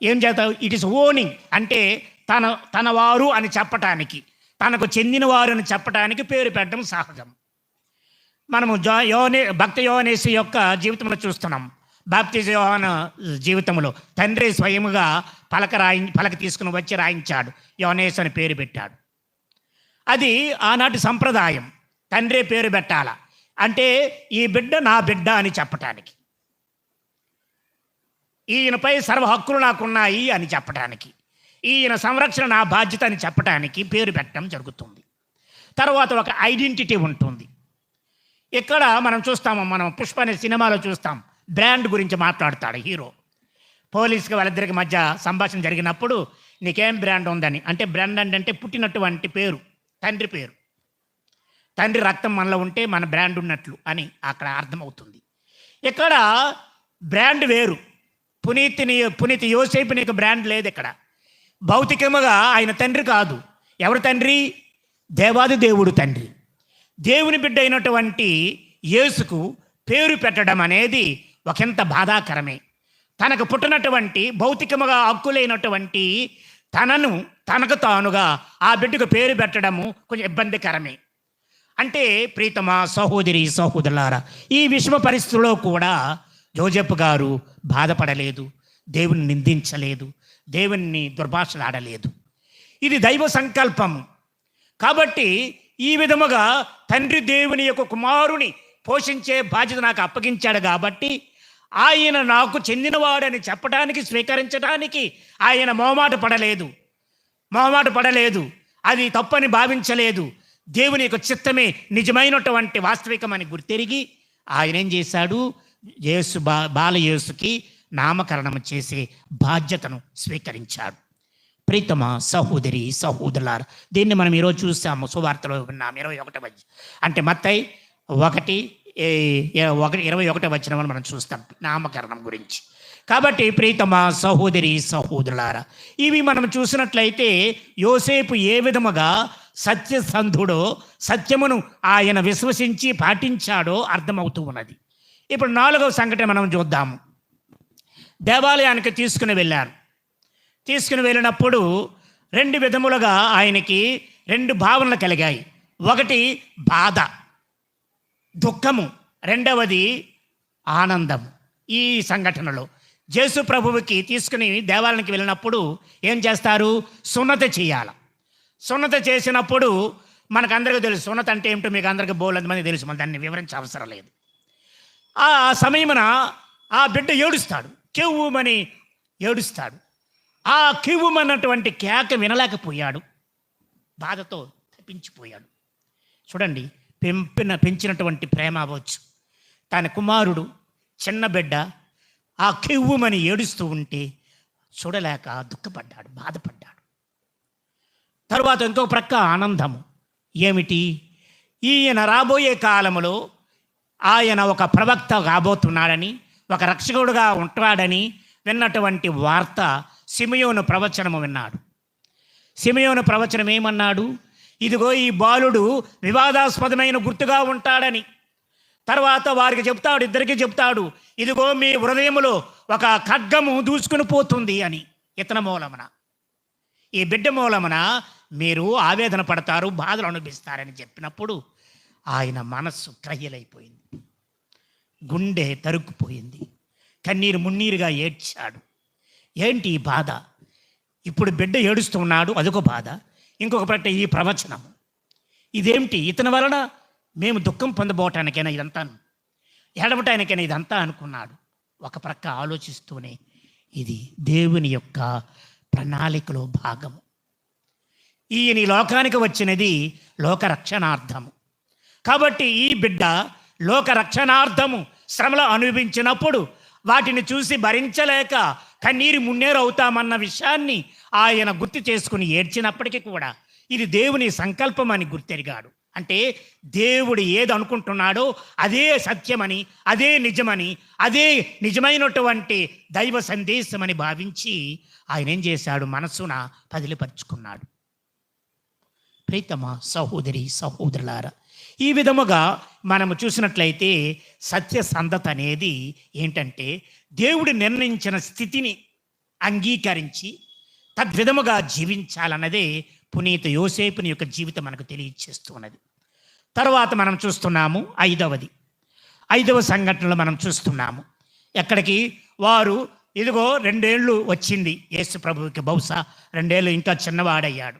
ఏం చేస్తావు? ఇట్ ఇస్ ఓనింగ్, అంటే తన వారు అని చెప్పటానికి, తనకు చెందినవారు అని చెప్పటానికి పేరు పెట్టడం సహజం. మనము భక్త యోహానేసు యొక్క జీవితంలో చూస్తున్నాం. బాప్తిజ యోహాను జీవితంలో తండ్రి స్వయముగా పలక తీసుకుని వచ్చి రాయించాడు, యోహానేసు అని పేరు పెట్టాడు. అది ఆనాటి సంప్రదాయం. తండ్రి పేరు పెట్టాల అంటే ఈ బిడ్డ నా బిడ్డ అని చెప్పటానికి, ఈయనపై సర్వ హక్కులు నాకున్నాయి అని చెప్పటానికి, ఈయన సంరక్షణ నా బాధ్యత అని చెప్పటానికి పేరు పెట్టడం జరుగుతుంది. తర్వాత ఒక ఐడెంటిటీ ఉంటుంది. ఇక్కడ మనం చూస్తాము, మనం పుష్ప అనే సినిమాలో చూస్తాం, బ్రాండ్ గురించి మాట్లాడతాడు హీరో. పోలీసుకి వాళ్ళిద్దరికి మధ్య సంభాషణ జరిగినప్పుడు నీకేం బ్రాండ్ ఉందని, అంటే బ్రాండ్ అంటే పుట్టినటువంటి పేరు, తండ్రి పేరు, తండ్రి రక్తం మనలో ఉంటే మన బ్రాండ్ ఉన్నట్లు అని అక్కడ అర్థమవుతుంది. ఇక్కడ బ్రాండ్ వేరు. పునీత్ యోసేపు నీకు బ్రాండ్ లేదు. ఇక్కడ భౌతికముగా ఆయన తండ్రి కాదు. ఎవరు తండ్రి? దేవాది దేవుడు తండ్రి. దేవుని బిడ్డ అయినటువంటి యేసుకు పేరు పెట్టడం అనేది ఒకంత బాధాకరమే. తనకు పుట్టినటువంటి భౌతికముగా హక్కులైనటువంటి తనకు తానుగా ఆ బిడ్డకు పేరు పెట్టడము కొంచెం ఇబ్బందికరమే. అంటే ప్రీతమా సహోదరి సహోదరులారా, ఈ విషమ పరిస్థితుల్లో కూడా జోజెఫ్ గారు బాధపడలేదు, దేవుని నిందించలేదు, దేవుని దుర్భాషలాడలేదు. ఇది దైవ సంకల్పము. కాబట్టి ఈ విధముగా తండ్రి దేవుని యొక్క కుమారుని పోషించే బాధ్యత నాకు అప్పగించాడు. కాబట్టి ఆయన నాకు చెందినవాడని చెప్పడానికి, స్వీకరించడానికి ఆయన మొహమాట పడలేదు. అది తప్పని భావించలేదు. దేవుని యొక్క చిత్తమే నిజమైనటువంటి వాస్తవికమని గుర్తెరిగి ఆయన ఏం చేశాడు? బాలయేసుకి నామకరణం చేసే బాధ్యతను స్వీకరించాడు. ప్రీతమ సహోదరి సహోదరులారా, దీన్ని మనం ఈరోజు చూసాము, సువార్తలో విన్నాం. 21 అంటే మత్తయి 1:21 వచనం మనం చూస్తాం నామకరణం గురించి. కాబట్టి ప్రీతమ సహోదరి సహోదరులారా, ఇవి మనం చూసినట్లయితే యోసేపు ఏ విధముగా సత్యసంధుడో, సత్యమును ఆయన విశ్వసించి పాటించాడో అర్థమవుతూ ఉన్నది. ఇప్పుడు 4వ సంఘటన మనం చూద్దాము. దేవాలయానికి తీసుకుని వెళ్ళినప్పుడు 2 విధములుగా ఆయనకి 2 భావనలు కలిగాయి. ఒకటి బాధ, దుఃఖము, రెండవది ఆనందము. ఈ సంఘటనలో యేసు ప్రభువుకి తీసుకుని దేవాలయానికి వెళ్ళినప్పుడు ఏం చేస్తారు? సున్నత చేయాలి. సున్నత చేసినప్పుడు మనకందరికీ తెలుసు, సున్నత అంటే ఏమిటో మీకు అందరికీ బోలెడు మంది తెలుసు, మన దాన్ని వివరించే అవసరం లేదు. ఆ సమయమున ఆ బిడ్డ ఏడుస్తాడు, కెవ్వుమని ఏడుస్తాడు. ఆ కెవ్వుమన్నటువంటి కేక వినలేకపోయాడు, బాధతో తప్పించిపోయాడు. చూడండి, పెంచినటువంటి ప్రేమ అవ్వచ్చు, తన కుమారుడు చిన్న బిడ్డ ఆ కెవ్వుమని ఏడుస్తూ ఉంటే చూడలేక దుఃఖపడ్డాడు, బాధపడ్డాడు. తరువాత ఇంకో ప్రక్క ఆనందము. ఏమిటి? ఈయన రాబోయే కాలంలో ఆయన ఒక ప్రవక్త కాబోతున్నాడని, ఒక రక్షకుడుగా ఉంటాడని విన్నటువంటి వార్త సిమియోను ప్రవచనము విన్నాడు. సిమియోను ప్రవచనం ఏమన్నాడు? ఇదిగో ఈ బాలుడు వివాదాస్పదమైన గుర్తుగా ఉంటాడని. తర్వాత వారికి చెప్తాడు, ఇద్దరికి చెప్తాడు, ఇదిగో మీ హృదయములో ఒక ఖడ్గము దూసుకుని పోతుంది అని. ఇతని మూలమున, ఈ బిడ్డ మూలమున మీరు ఆవేదన పడతారు, బాధలు అనుభవిస్తారని చెప్పినప్పుడు ఆయన మనస్సు క్రయ్యలైపోయింది, గుండె తరుక్కుపోయింది, కన్నీరు మున్నీరుగా ఏడ్చాడు. ఏంటి ఈ బాధ? ఇప్పుడు బిడ్డ ఏడుస్తూ ఉన్నాడు, అదొక బాధ. ఇంకొక ప్రక్క ఈ ప్రవచనము, ఇదేమిటి? ఇతని వలన మేము దుఃఖం పొందబోటానికైనా ఇదంతా, ఏడవటానికైనా ఇదంతా అనుకున్నాడు. ఒక ప్రక్క ఆలోచిస్తూనే ఇది దేవుని యొక్క ప్రణాళికలో భాగము. ఈయన ఈ లోకానికి వచ్చినది లోక రక్షణార్థము. కాబట్టి ఈ బిడ్డ లోక రక్షణార్థము శ్రమలు అనుభవించినప్పుడు వాటిని చూసి భరించలేక కన్నీరు మున్నేరు అవుతామన్న విషయాన్ని ఆయన గుర్తు చేసుకుని ఏడ్చినప్పటికీ కూడా ఇది దేవుని సంకల్పం అని గుర్తెరిగాడు. అంటే దేవుడు ఏది అనుకుంటున్నాడో అదే సత్యమని, అదే నిజమని, అదే నిజమైనటువంటి దైవ సందేశమని భావించి ఆయన ఏం చేశాడు? మనస్సున పదిలిపరుచుకున్నాడు. ప్రీతమ సహోదరి సహోదరులారా, ఈ విధముగా మనము చూసినట్లయితే సత్యసంధత అనేది ఏంటంటే దేవుడు నిర్ణయించిన స్థితిని అంగీకరించి తద్విధముగా జీవించాలన్నదే పునీత యోసేపుని యొక్క జీవితం మనకు తెలియచేస్తున్నది. తర్వాత మనం చూస్తున్నాము ఐదవ సంఘటనలో మనం చూస్తున్నాము. ఎక్కడికి వారు ఇదిగో 2 ఏళ్ళు వచ్చింది యేసు ప్రభువుకి, బహుశా 2 ఏళ్ళు ఇంకా చిన్నవాడయ్యాడు.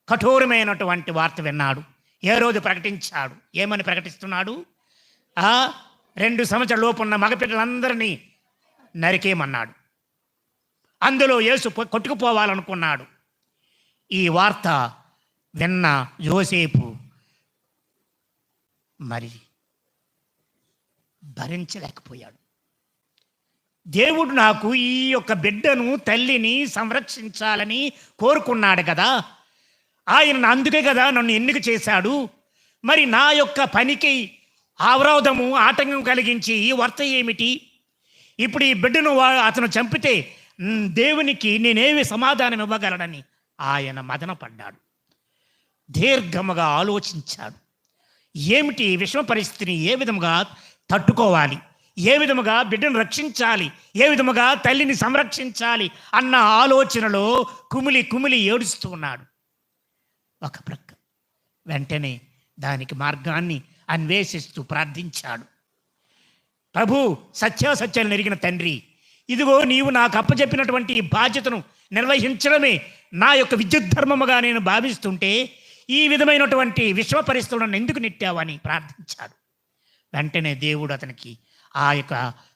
కఠోరమైనటువంటి వార్త విన్నాడు. ఏ రోజు ప్రకటించాడు. ఏమని ప్రకటిస్తున్నాడు? 2 సంవత్సరాల లోపు ఉన్న మగపిల్లలందరినీ నరికేయమన్నాడు. అందులో యేసు కొట్టుకుపోవాలనుకున్నాడు. ఈ వార్త విన్న యోసేపు మరి భరించలేకపోయాడు. దేవుడు నాకు ఈ యొక్క బిడ్డను, తల్లిని సంరక్షించాలని కోరుకున్నాడు కదా, ఆయన అందుకే కదా నన్ను ఎన్నిక చేశాడు. మరి నా యొక్క పనికి అవరోధము, ఆటంకం కలిగించి ఈ వార్త ఏమిటి? ఇప్పుడు ఈ బిడ్డను అతను చంపితే దేవునికి నేనేమి సమాధానం ఇవ్వగలనని ఆయన మదన పడ్డాడు. దీర్ఘముగా ఆలోచించాడు. ఏమిటి విషమ పరిస్థితిని ఏ విధముగా తట్టుకోవాలి, ఏ విధముగా బిడ్డను రక్షించాలి, ఏ విధముగా తల్లిని సంరక్షించాలి అన్న ఆలోచనలో కుమిలి కుమిలి ఏడుస్తూ ఉన్నాడు. ఒక ప్రక్క వెంటనే దానికి మార్గాన్ని అన్వేషిస్తూ ప్రార్థించాడు. ప్రభు, సత్యాసత్యాలు నెరిగిన తండ్రి, ఇదిగో నీవు నాకు అప్పచెప్పినటువంటి ఈ బాధ్యతను నిర్వహించడమే నా యొక్క విద్యుత్ ధర్మముగా నేను భావిస్తుంటే ఈ విధమైనటువంటి విశ్వ పరిస్థితులను ఎందుకు నెట్టావని ప్రార్థించాడు. వెంటనే దేవుడు అతనికి ఆ యొక్క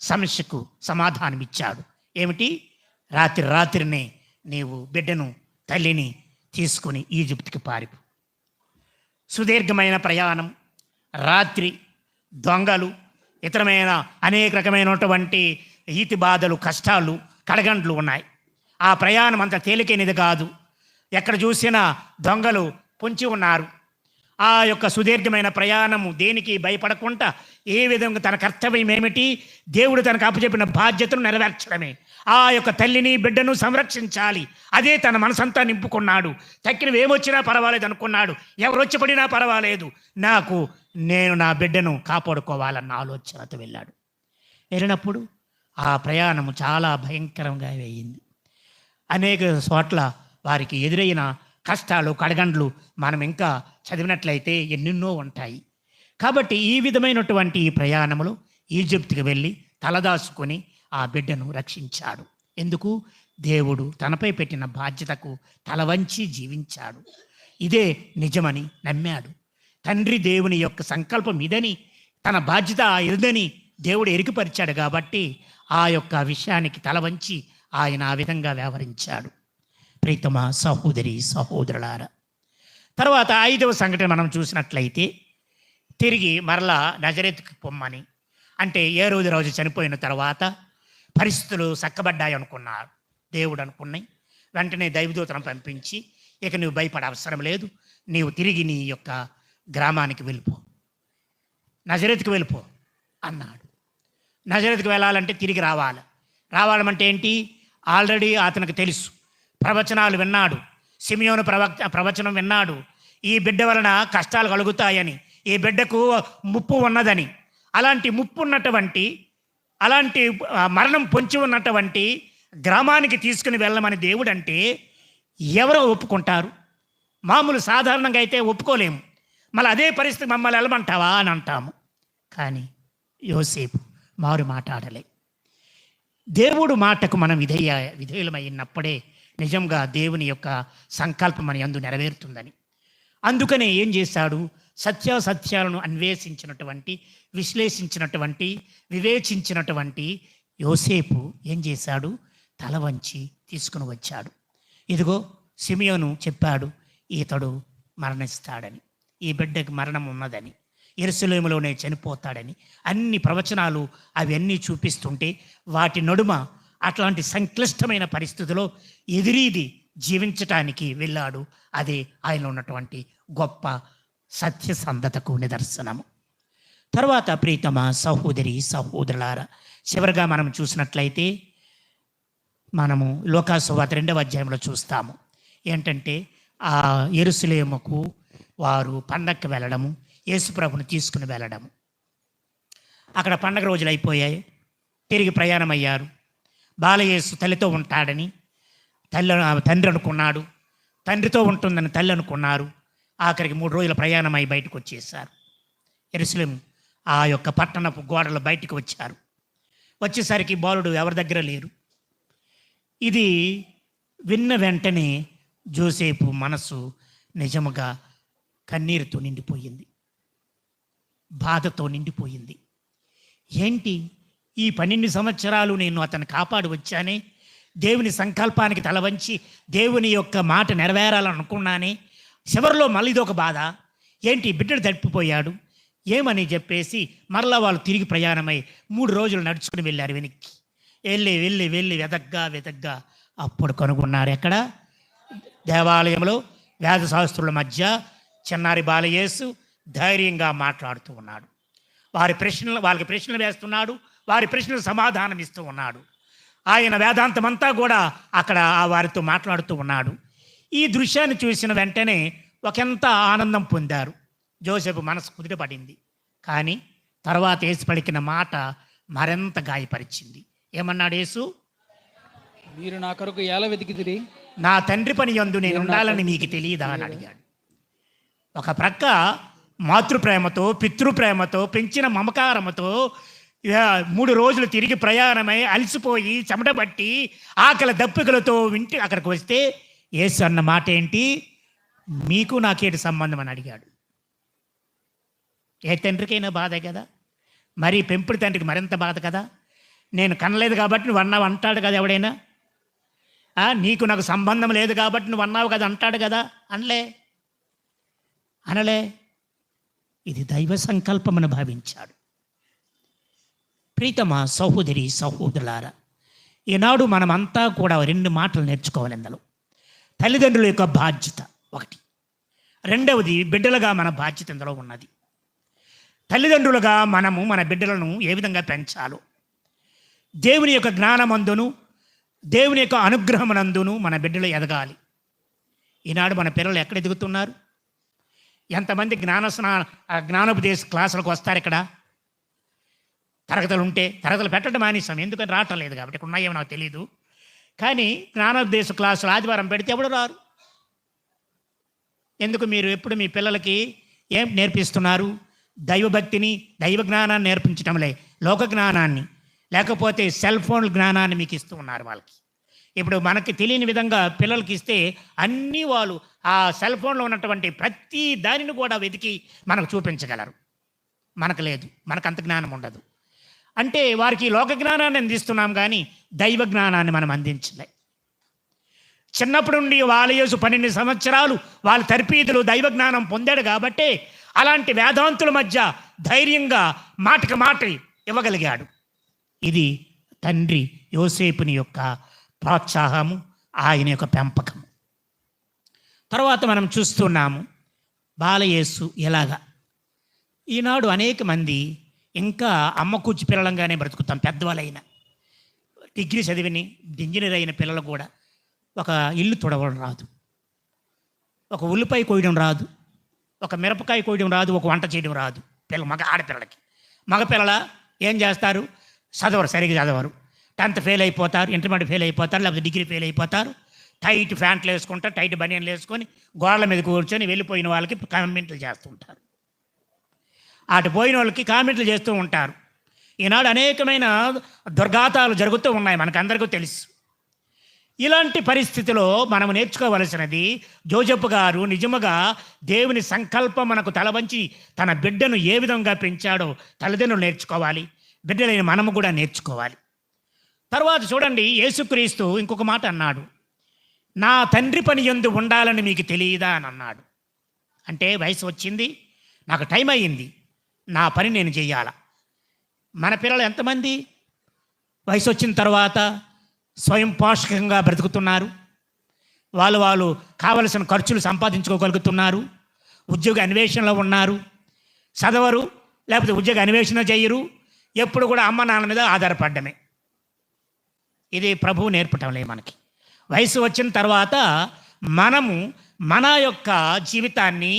సమస్యకు సమాధానం ఇచ్చాడు. ఏమిటి? రాత్రినే నీవు బిడ్డను, తల్లిని తీసుకుని ఈజిప్ట్కి పారిపో. సుదీర్ఘమైన ప్రయాణం, రాత్రి, దొంగలు, ఇతరమైన అనేక రకమైనటువంటి ఈతి బాధలు, కష్టాలు, కడగండ్లు ఉన్నాయి. ఆ ప్రయాణం అంత తేలికైనది కాదు. ఎక్కడ చూసినా దొంగలు పొంచి ఉన్నారు. ఆ యొక్క సుదీర్ఘమైన ప్రయాణము దేనికి భయపడకుండా ఏ విధంగా తన కర్తవ్యం ఏమిటి? దేవుడు తనకు అప్పచెప్పిన బాధ్యతను నెరవేర్చడమే. ఆ యొక్క తల్లిని, బిడ్డను సంరక్షించాలి. అదే తన మనసంతా నింపుకున్నాడు. తక్కినవి ఏమొచ్చినా పర్వాలేదు అనుకున్నాడు. ఎవరు వచ్చి పడినా పర్వాలేదు, నేను నా బిడ్డను కాపాడుకోవాలన్న ఆలోచనతో వెళ్ళాడు. వెళ్ళినప్పుడు ఆ ప్రయాణము చాలా భయంకరంగా అయింది. అనేక చోట్ల వారికి ఎదురైన కష్టాలు, కడగండ్లు మనం ఇంకా చదివినట్లయితే ఎన్నెన్నో ఉంటాయి. కాబట్టి ఈ విధమైనటువంటి ఈ ప్రయాణములో ఈజిప్ట్కి వెళ్ళి తలదాచుకొని ఆ బిడ్డను రక్షించాడు. ఎందుకు? దేవుడు తనపై పెట్టిన బాధ్యతకు తల వంచి జీవించాడు. ఇదే నిజమని నమ్మాడు. తండ్రి దేవుని యొక్క సంకల్పం ఇదని, తన బాధ్యత ఇదని దేవుడు ఎరికిపరిచాడు. కాబట్టి ఆ యొక్క విషయానికి తల వంచి ఆయన ఆ విధంగా వ్యవహరించాడు. ప్రీతమ సహోదరి సహోదరులారా, తర్వాత 5వ సంఘటన మనం చూసినట్లయితే తిరిగి మరలా నజరేతుకి పొమ్మని, అంటే ఏ రోజు చనిపోయిన తర్వాత పరిస్థితులు చక్కబడ్డాయి అనుకున్నారు. దేవుడు అనుకున్నాయి. వెంటనే దైవదూతను పంపించి, ఇక నువ్వు భయపడే అవసరం లేదు, నీవు తిరిగి నీ యొక్క గ్రామానికి వెళ్ళిపో, నజరేతుకు వెళ్ళిపో అన్నాడు. నజరేతుకు వెళ్ళాలంటే తిరిగి రావాలంటే ఏంటి? ఆల్రెడీ అతనికి తెలుసు, ప్రవచనాలు విన్నాడు. సిమియోను ప్రవచనం విన్నాడు. ఈ బిడ్డ వలన కష్టాలు కలుగుతాయని, ఈ బిడ్డకు ముప్పు ఉన్నదని, అలాంటి ముప్పు ఉన్నటువంటి, అలాంటి మరణం పొంచి ఉన్నటువంటి గ్రామానికి తీసుకుని వెళ్ళమని దేవుడు అంటే ఎవరో ఒప్పుకుంటారు? మామూలు సాధారణంగా అయితే ఒప్పుకోలేము. మళ్ళీ అదే పరిస్థితి మమ్మల్ని వెళ్ళమంటావా అని అంటాము. కానీ యోసేపు మారు మాట్లాడలే. దేవుడు మాటకు మనం విధేయులమైనప్పుడే నిజంగా దేవుని యొక్క సంకల్పం మన యందు నెరవేరుతుందని. అందుకనే ఏం చేశాడు? సత్యాసత్యాలను అన్వేషించినటువంటి, విశ్లేషించినటువంటి, వివేచించినటువంటి యోసేపు ఏం చేశాడు? తల వంచి తీసుకుని వచ్చాడు. ఇదిగో సిమియోను చెప్పాడు, ఇతడు మరణిస్తాడని, ఈ బిడ్డకి మరణం ఉన్నదని, యెరూషలేములోనే చనిపోతాడని అన్ని ప్రవచనాలు అవన్నీ చూపిస్తుంటే వాటి నడుమ అట్లాంటి సంక్లిష్టమైన పరిస్థితిలో ఎదిరీది జీవించటానికి వెళ్ళాడు. అదే ఆయన ఉన్నటువంటి గొప్ప సత్యసంధతకు నిదర్శనము. తర్వాత ప్రీతమ సహోదరి సహోదరులారా, చివరిగా మనం చూసినట్లయితే మనము లూకా సువార్త 2వ అధ్యాయంలో చూస్తాము. ఏంటంటే ఆ యెరూషలేముకు వారు పండక్కి వెళ్ళడము, యేసుప్రభుని తీసుకుని వెళ్ళడం. అక్కడ పండగ రోజులు అయిపోయాయి, తిరిగి ప్రయాణం అయ్యారు. బాలయేసు తల్లితో ఉంటాడని తండ్రి అనుకున్నాడు, తండ్రితో ఉంటుందని తల్లి అనుకున్నారు. ఆఖరికి 3 రోజుల ప్రయాణం అయి బయటకు వచ్చేసారు. యెరూషలేము ఆ యొక్క పట్టణపు గోడలు బయటికి వచ్చారు. వచ్చేసరికి బాలుడు ఎవరి దగ్గర లేరు. ఇది విన్న వెంటనే జోసేపు మనసు నిజముగా కన్నీరుతో నిండిపోయింది, బాధతో నిండిపోయింది. ఏంటి, ఈ 12 సంవత్సరాలు నేను అతను కాపాడి వచ్చానే, దేవుని సంకల్పానికి తలవంచి దేవుని యొక్క మాట నెరవేరాలనుకున్నానే, చివరిలో మళ్ళీ ఇదొక బాధ. ఏంటి, బిడ్డడు తప్పిపోయాడు ఏమని చెప్పేసి మరలా వాళ్ళు తిరిగి ప్రయాణమై 3 రోజులు నడుచుకుని వెళ్ళారు వెనక్కి. వెళ్ళి వెళ్ళి వెళ్ళి వెతగ్గా అప్పుడు కనుగొన్నారు. ఎక్కడ? దేవాలయంలో వేద శాస్త్రుల మధ్య చిన్నారి బాలయేసు ధైర్యంగా మాట్లాడుతూ ఉన్నాడు. వాళ్ళకి ప్రశ్నలు వేస్తున్నాడు, వారి ప్రశ్నలు సమాధానం ఇస్తూ ఉన్నాడు. ఆయన వేదాంతమంతా కూడా అక్కడ వారితో మాట్లాడుతూ ఉన్నాడు. ఈ దృశ్యాన్ని చూసిన వెంటనే ఒకంత ఆనందం పొందారు. జోసెఫ్ మనసు కుదిరపడింది. కానీ తర్వాత యేసు పలికిన మాట మరింత గాయపరిచింది. ఏమన్నాడు యేసు? మీరు నా కొరకు ఎలా వెతికితిరి? నా తండ్రి పని యందు నేను ఉండాలని మీకు తెలియదా అని అడిగాడు. ఒక ప్రక్క మాతృప్రేమతో పితృప్రేమతో పెంచిన మమకారముతో 3 రోజులు తిరిగి ప్రయాణమై అలసిపోయి చెమటబట్టి ఆకలి దప్పికలతో ఇంటి అక్కడికి వస్తే యేసు అన్న మాట ఏంటి? మీకు నాకేటి సంబంధం అని అడిగాడు. ఏ తండ్రికైనా బాధే కదా, మరి పెంపుడు తండ్రికి మరింత బాధ కదా. నేను కనలేదు కాబట్టి నువ్వు అన్నావు అంటాడు కదా ఎవడైనా. నీకు నాకు సంబంధం లేదు కాబట్టి నువ్వు అన్నావు కదా అంటాడు కదా. అనలే. ఇది దైవ సంకల్పమని భావించాడు. ప్రీతమా సహోదరి సహోదరులారా, ఈనాడు మనమంతా కూడా 2 మాటలు నేర్చుకోవాలి. ఇందులో తల్లిదండ్రుల యొక్క బాధ్యత ఒకటి, రెండవది బిడ్డలుగా మన బాధ్యత ఇందులో ఉన్నది. తల్లిదండ్రులుగా మనము మన బిడ్డలను ఏ విధంగా పెంచాలో, దేవుని యొక్క జ్ఞానమందును దేవుని యొక్క అనుగ్రహమునందును మన బిడ్డలు ఈనాడు మన పిల్లలు ఎక్కడ ఎదుగుతున్నారు? ఎంతమంది జ్ఞానోపదేశ క్లాసులకు వస్తారు? ఇక్కడ తరగతులు పెట్టడం మానేసాం, ఎందుకని రావటం లేదు కాబట్టి. ఇక్కడ ఉన్నాయేమో నాకు తెలియదు. కానీ జ్ఞానోపదేశ క్లాసులు ఆదివారం పెడితే ఎవడు రారు. ఎందుకు? మీరు ఎప్పుడు మీ పిల్లలకి ఏం నేర్పిస్తున్నారు? దైవభక్తిని, దైవ జ్ఞానాన్ని నేర్పించటంలే, లోక జ్ఞానాన్ని, లేకపోతే సెల్ ఫోన్ జ్ఞానాన్ని మీకు ఇస్తూ ఉన్నారు వాళ్ళకి. ఇప్పుడు మనకి తెలియని విధంగా పిల్లలకి ఇస్తే అన్నీ వాళ్ళు ఆ సెల్ ఫోన్లో ఉన్నటువంటి ప్రతి దానిని కూడా వెతికి మనకు చూపించగలరు. మనకు లేదు, మనకు అంత జ్ఞానం ఉండదు. అంటే వారికి లోక జ్ఞానాన్ని అందిస్తున్నాం కానీ దైవ జ్ఞానాన్ని మనం అందించలే. చిన్నప్పటి నుండి బాలయేసు 12 సంవత్సరాలు వాళ్ళ తర్పీదులు దైవ జ్ఞానం పొందాడు కాబట్టి అలాంటి వేదాంతుల మధ్య ధైర్యంగా మాటకి మాట ఇవ్వగలిగాడు. ఇది తండ్రి యోసేపుని యొక్క ప్రోత్సాహము, ఆయన యొక్క పెంపకము. తర్వాత మనం చూస్తున్నాము బాలయేసు ఎలాగా. ఈనాడు అనేక మంది ఇంకా అమ్మ కూర్చి పిల్లలంగానే బ్రతుకుతాం. పెద్దవాళ్ళైన డిగ్రీ చదివిని ఇంజనీర్ అయిన పిల్లలు కూడా ఒక ఇల్లు తుడవడం రాదు, ఒక ఉల్లిపాయ కోయడం రాదు, ఒక మిరపకాయ కోయడం రాదు, ఒక వంట చేయడం రాదు. ఆడపిల్లలకి. మగపిల్లల ఏం చేస్తారు? సరిగ్గా చదవరు, 10th ఫెయిల్ అయిపోతారు, ఇంటర్మీడియట్ ఫెయిల్ అయిపోతారు, లేకపోతే డిగ్రీ ఫెయిల్ అయిపోతారు. టైట్ ప్యాంట్లు వేసుకుంటారు, టైట్ బనియన్లు వేసుకొని గోడల మీద కూర్చొని వెళ్ళిపోయిన వాళ్ళకి కామెంట్లు చేస్తూ ఉంటారు. అటు పోయిన వాళ్ళకి కామెంట్లు చేస్తూ ఉంటారు. ఈనాడు అనేకమైన దుర్ఘాతాలు జరుగుతూ ఉన్నాయి, మనకందరికీ తెలుసు. ఇలాంటి పరిస్థితిలో మనం నేర్చుకోవలసినది, జోజెఫ్ గారు నిజముగా దేవుని సంకల్పం మనకు తలవంచి తన బిడ్డను ఏ విధంగా పెంచాడో తల్లిదండ్రులు నేర్చుకోవాలి, బిడ్డలైన మనము కూడా నేర్చుకోవాలి. తర్వాత చూడండి, యేసుక్రీస్తు ఇంకొక మాట అన్నాడు, నా తండ్రి పని యందు ఉండాలని మీకు తెలియదా అని అన్నాడు. అంటే వయసు వచ్చింది, నాకు టైం అయ్యింది, నా పని నేను చెయ్యాలా. మన పిల్లలు ఎంతమంది వయసు వచ్చిన తర్వాత స్వయం పోషకంగా బ్రతుకుతున్నారు, వాళ్ళు కావలసిన ఖర్చులు సంపాదించుకోగలుగుతున్నారు, ఉద్యోగ అన్వేషణలో ఉన్నారు, చదవరు, లేకపోతే ఉద్యోగ అన్వేషణ చేయరు, ఎప్పుడు కూడా అమ్మ నాన్న మీద ఆధారపడ్డమే. ఇది ప్రభువు నేర్పటంలే మనకి. వయసు వచ్చిన తర్వాత మనము మన యొక్క జీవితాన్ని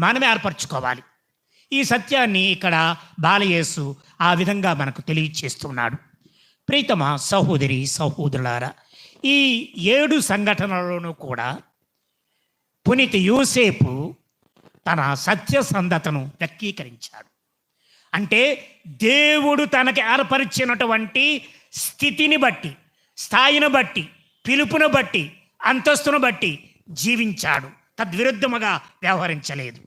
మనమే ఏర్పరచుకోవాలి. ఈ సత్యాన్ని ఇక్కడ బాలయేసు ఆ విధంగా మనకు తెలియచేస్తున్నాడు. ప్రీతమ సహోదరి సహోదరులారా, ఈ 7 సంఘటనలలోనూ కూడా పునీత యోసేపు తన సత్యసంధతను వ్యక్తీకరించాడు. అంటే దేవుడు తనకి ఏర్పరిచినటువంటి స్థితిని బట్టి, స్థాయిని బట్టి, పిలుపును బట్టి, అంతస్తును బట్టి జీవించాడు. తద్విరుద్ధముగా వ్యవహరించలేదు.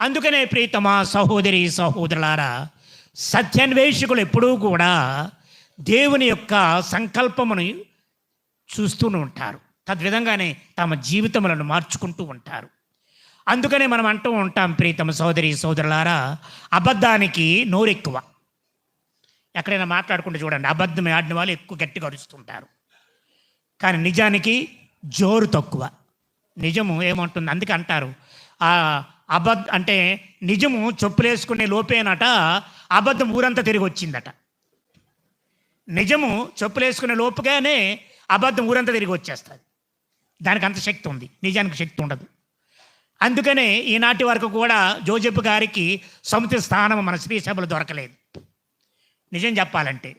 అందుకనే ప్రీతమ సహోదరి సహోదరులారా, సత్యాన్వేషకులు ఎప్పుడూ కూడా దేవుని యొక్క సంకల్పమును చూస్తూనే ఉంటారు. తద్విధంగానే తమ జీవితములను మార్చుకుంటూ ఉంటారు. అందుకనే మనం అంటూ ఉంటాం ప్రీతమ సోదరి సోదరులారా, అబద్ధానికి నోరెక్కువ. ఎక్కడైనా మాట్లాడుకుంటూ చూడండి, అబద్ధం ఆడిన వాళ్ళు ఎక్కువ గట్టిగా అరుస్తుంటారు. కానీ నిజానికి జోరు తక్కువ. నిజము ఏమంటుంది, అందుకే అంటారు అంటే నిజము చెప్పులేసుకునే లోపేనట అబద్ధం ఊరంతా తిరిగి వచ్చిందట. నిజము చెప్పులేసుకునే లోపుగానే అబద్ధం ఊరంతా తిరిగి వచ్చేస్తుంది. దానికి అంత శక్తి ఉంది, నిజానికి శక్తి ఉండదు. అందుకనే ఈనాటి వరకు కూడా జోజెఫ్ గారికి సముచిత స్థానం మన శ్రీసభలో దొరకలేదు. నిజం చెప్పాలంటే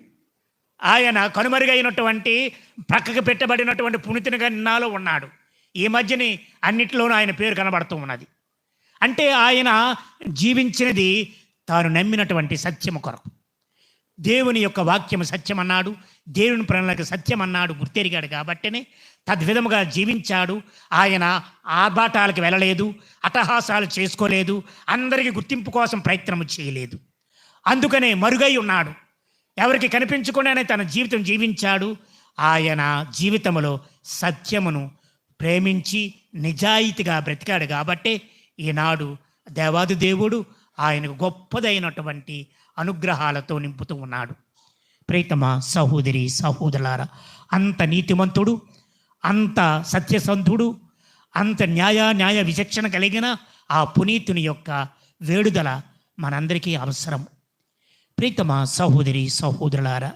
ఆయన కనుమరుగైనటువంటి, ప్రక్కకు పెట్టబడినటువంటి పునీతునిగా నిన్నాలో ఉన్నాడు. ఈ మధ్యని అన్నిటిలోనూ ఆయన పేరు కనబడుతూ ఉన్నది. అంటే ఆయన జీవించినది తాను నమ్మినటువంటి సత్యము కొరకు. దేవుని యొక్క వాక్యము సత్యం అన్నాడు, దేవుని ప్రణాళిక సత్యం అన్నాడు, గుర్తెరిగాడు. కాబట్టినే తద్విధముగా జీవించాడు. ఆయన ఆర్భాటాలకు వెళ్ళలేదు, అట్టహాసాలు చేసుకోలేదు, అందరికీ గుర్తింపు కోసం ప్రయత్నం చేయలేదు. అందుకనే మరుగై ఉన్నాడు. ఎవరికి కనిపించకుండానే తన జీవితం జీవించాడు. ఆయన జీవితంలో సత్యమును ప్రేమించి నిజాయితీగా బ్రతికాడు. కాబట్టే ఈనాడు దేవాది దేవుడు ఆయనకు గొప్పదైనటువంటి అనుగ్రహాలతో నింపుతూ ఉన్నాడు. ప్రీతమ సహోదరి సహోదరులారా, అంత నీతిమంతుడు, అంత సత్యసంధుడు, అంత న్యాయ విచక్షణ కలిగిన ఆ పునీతుని యొక్క వేడుదల మనందరికీ అవసరం. ప్రీతమ సహోదరి సహోదరులారా,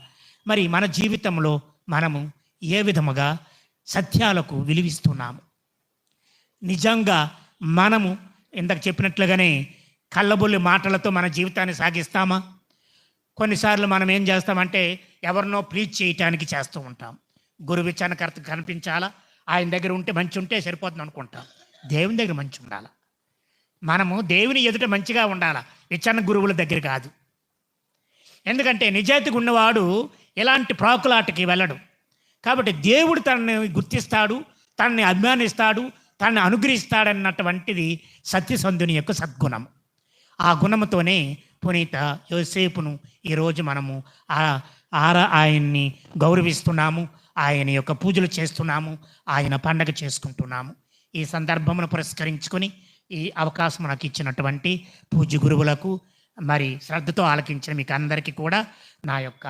మరి మన జీవితంలో మనము ఏ విధముగా సత్యాలకు విలువిస్తున్నాము? నిజంగా మనము ఇందాక చెప్పినట్లుగానే కళ్ళబొల్లి మాటలతో మన జీవితాన్ని సాగిస్తామా? కొన్నిసార్లు మనం ఏం చేస్తామంటే ఎవరినో ప్లీజ్ చేయటానికి చేస్తూ ఉంటాం. గురు విచారణకర్త కనిపించాలా, ఆయన దగ్గర ఉంటే మంచి ఉంటే సరిపోతుంది అనుకుంటాం. దేవుని దగ్గర మంచి ఉండాలి. మనము దేవుని ఎదుట మంచిగా ఉండాలి, విచారణ గురువుల దగ్గర కాదు. ఎందుకంటే నిజాయితీగా ఉన్నవాడు ఎలాంటి ప్రాకులాటకి వెళ్ళడు. కాబట్టి దేవుడు తనని గుర్తిస్తాడు, తనని అభిమానిస్తాడు, తనని అనుగ్రహిస్తాడన్నటువంటిది సత్యసంధుని యొక్క సద్గుణం. ఆ గుణముతోనే పునీత యోసేపును ఈరోజు మనము ఆయన్ని గౌరవిస్తున్నాము, ఆయన యొక్క పూజలు చేస్తున్నాము, ఆయన పండగ చేసుకుంటున్నాము. ఈ సందర్భమును పురస్కరించుకొని ఈ అవకాశం నాకు ఇచ్చినటువంటి పూజ్య గురువులకు, మరి శ్రద్ధతో ఆలకించిన మీకు అందరికీ కూడా నా యొక్క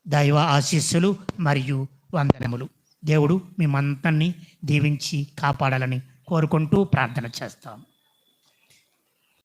దైవ ఆశీస్సులు మరియు వందనములు. దేవుడు మిమ్మందరినీ దీవించి కాపాడాలని కోరుకుంటూ ప్రార్థన చేస్తాం.